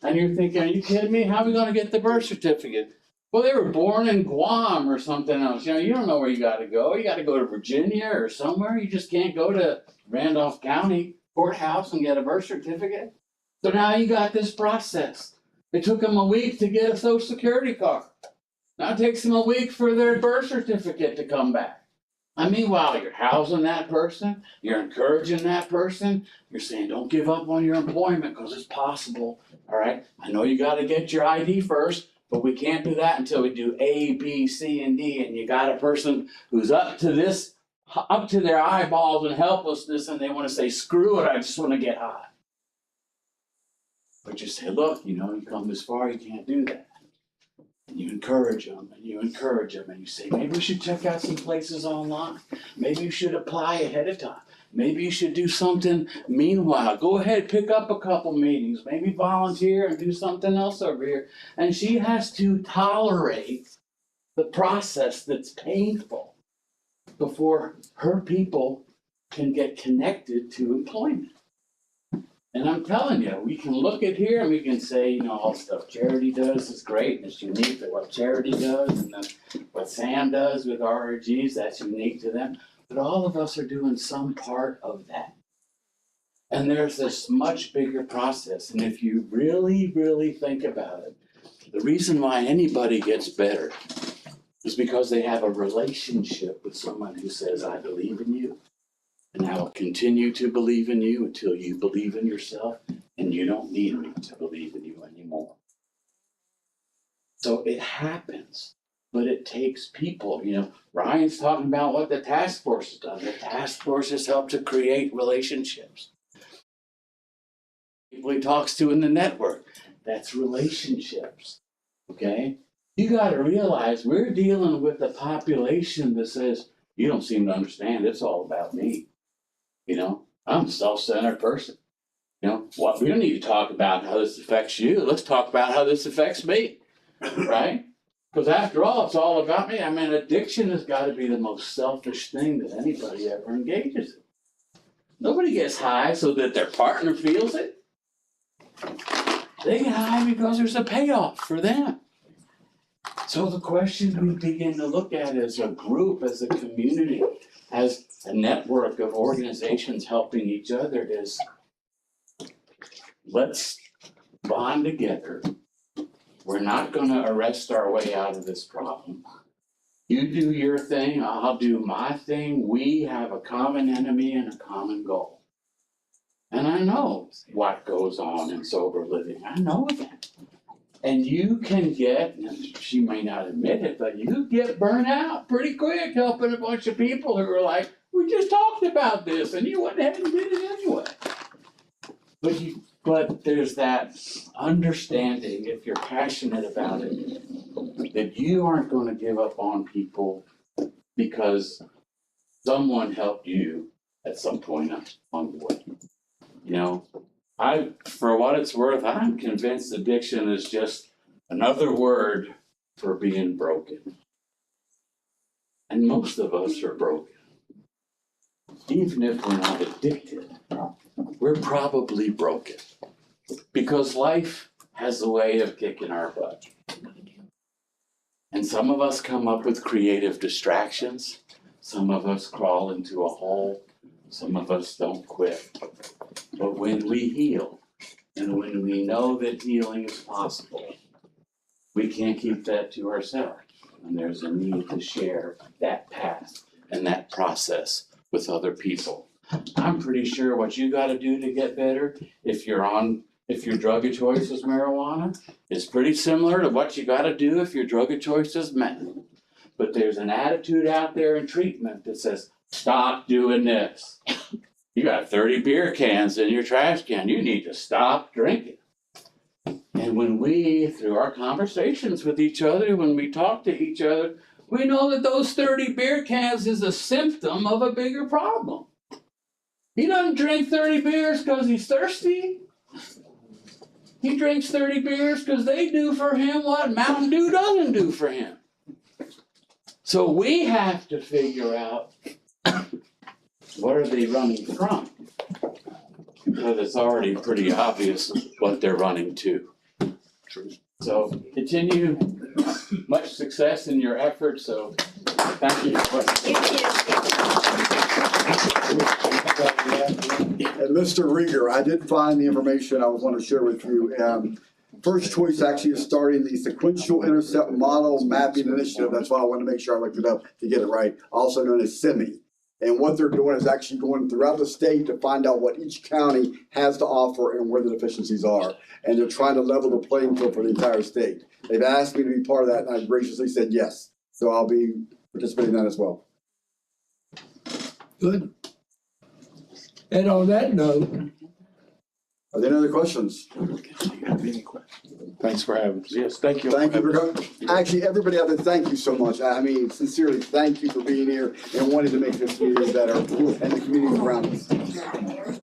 And you're thinking, are you kidding me? How are we going to get the birth certificate? Well, they were born in Guam or something else. You know, you don't know where you got to go. You got to go to Virginia or somewhere. You just can't go to Randolph County courthouse and get a birth certificate. So now you got this process. It took them a week to get a Social Security card. Now it takes them a week for their birth certificate to come back. And meanwhile, you're housing that person, you're encouraging that person, you're saying, don't give up on your employment because it's possible, all right? I know you got to get your ID first, but we can't do that until we do A, B, C, and D, and you got a person who's up to their eyeballs in helplessness, and they want to say, screw it, I just want to get high. But you say, look, you know, you come this far, you can't do that. And you encourage them, and you encourage them, and you say, maybe we should check out some places online. Maybe you should apply ahead of time. Maybe you should do something meanwhile. Go ahead, pick up a couple meetings, maybe volunteer and do something else over here. And she has to tolerate the process that's painful before her people can get connected to employment. And I'm telling you, we can look at here and we can say, you know, all the stuff Charity does is great, and it's unique to what Charity does, and then what Sam does with RRGs, that's unique to them. But all of us are doing some part of that. And there's this much bigger process, and if you really, really think about it, the reason why anybody gets better is because they have a relationship with someone who says, I believe in you. And I will continue to believe in you until you believe in yourself, and you don't need me to believe in you anymore. So it happens, but it takes people. You know, Ryan's talking about what the task force has done. The task force has helped to create relationships. People he talks to in the network, that's relationships, okay? You gotta realize we're dealing with a population that says, you don't seem to understand, it's all about me. You know, I'm a self-centered person. You know, what we don't need to talk about how this affects you, let's talk about how this affects me, right? Because after all, it's all about me. I mean, addiction has gotta be the most selfish thing that anybody ever engages in. Nobody gets high so that their partner feels it. They get high because there's a payoff for them. So the question we begin to look at as a group, as a community, as a network of organizations helping each other is, let's bond together. We're not gonna arrest our way out of this problem. You do your thing, I'll do my thing. We have a common enemy and a common goal. And I know what goes on in sober living. I know that. And you can get, and she may not admit it, but you get burnt out pretty quick helping a bunch of people who are like, we just talked about this and you went ahead and did it anyway. But there's that understanding, if you're passionate about it, that you aren't gonna give up on people because someone helped you at some point on the way. You know, for what it's worth, I'm convinced addiction is just another word for being broken. And most of us are broken. Even if we're not addicted, we're probably broken. Because life has a way of kicking our butt. And some of us come up with creative distractions. Some of us crawl into a hole. Some of us don't quit. But when we heal, and when we know that healing is possible, we can't keep that to ourselves. And there's a need to share that path and that process with other people. I'm pretty sure what you gotta do to get better, if your drug of choice is marijuana, is pretty similar to what you gotta do if your drug of choice is meth. But there's an attitude out there in treatment that says, stop doing this. You got 30 beer cans in your trash can, you need to stop drinking. And when we, through our conversations with each other, when we talk to each other, we know that those 30 beer cans is a symptom of a bigger problem. He doesn't drink 30 beers because he's thirsty. He drinks 30 beers because they do for him what Mountain Dew doesn't do for him. So we have to figure out what are they running from? Because it's already pretty obvious what they're running to. So continue, much success in your efforts, so thank you. And Mr. Rieger, I did find the information I want to share with you. First Choice actually is starting the Sequential Intercept Model Mapping Initiative. That's why I wanted to make sure I looked it up to get it right, also known as SEMI. And what they're doing is actually going throughout the state to find out what each county has to offer and where the deficiencies are. And they're trying to level the playing field for the entire state. They've asked me to be part of that, and I graciously said yes. So I'll be participating in that as well. Good. And on that note, are there any other questions? Thanks for having us. Yes, thank you. Thank you for coming. Actually, everybody out there, thank you so much. I mean, sincerely, thank you for being here and wanting to make this community better and the community around us.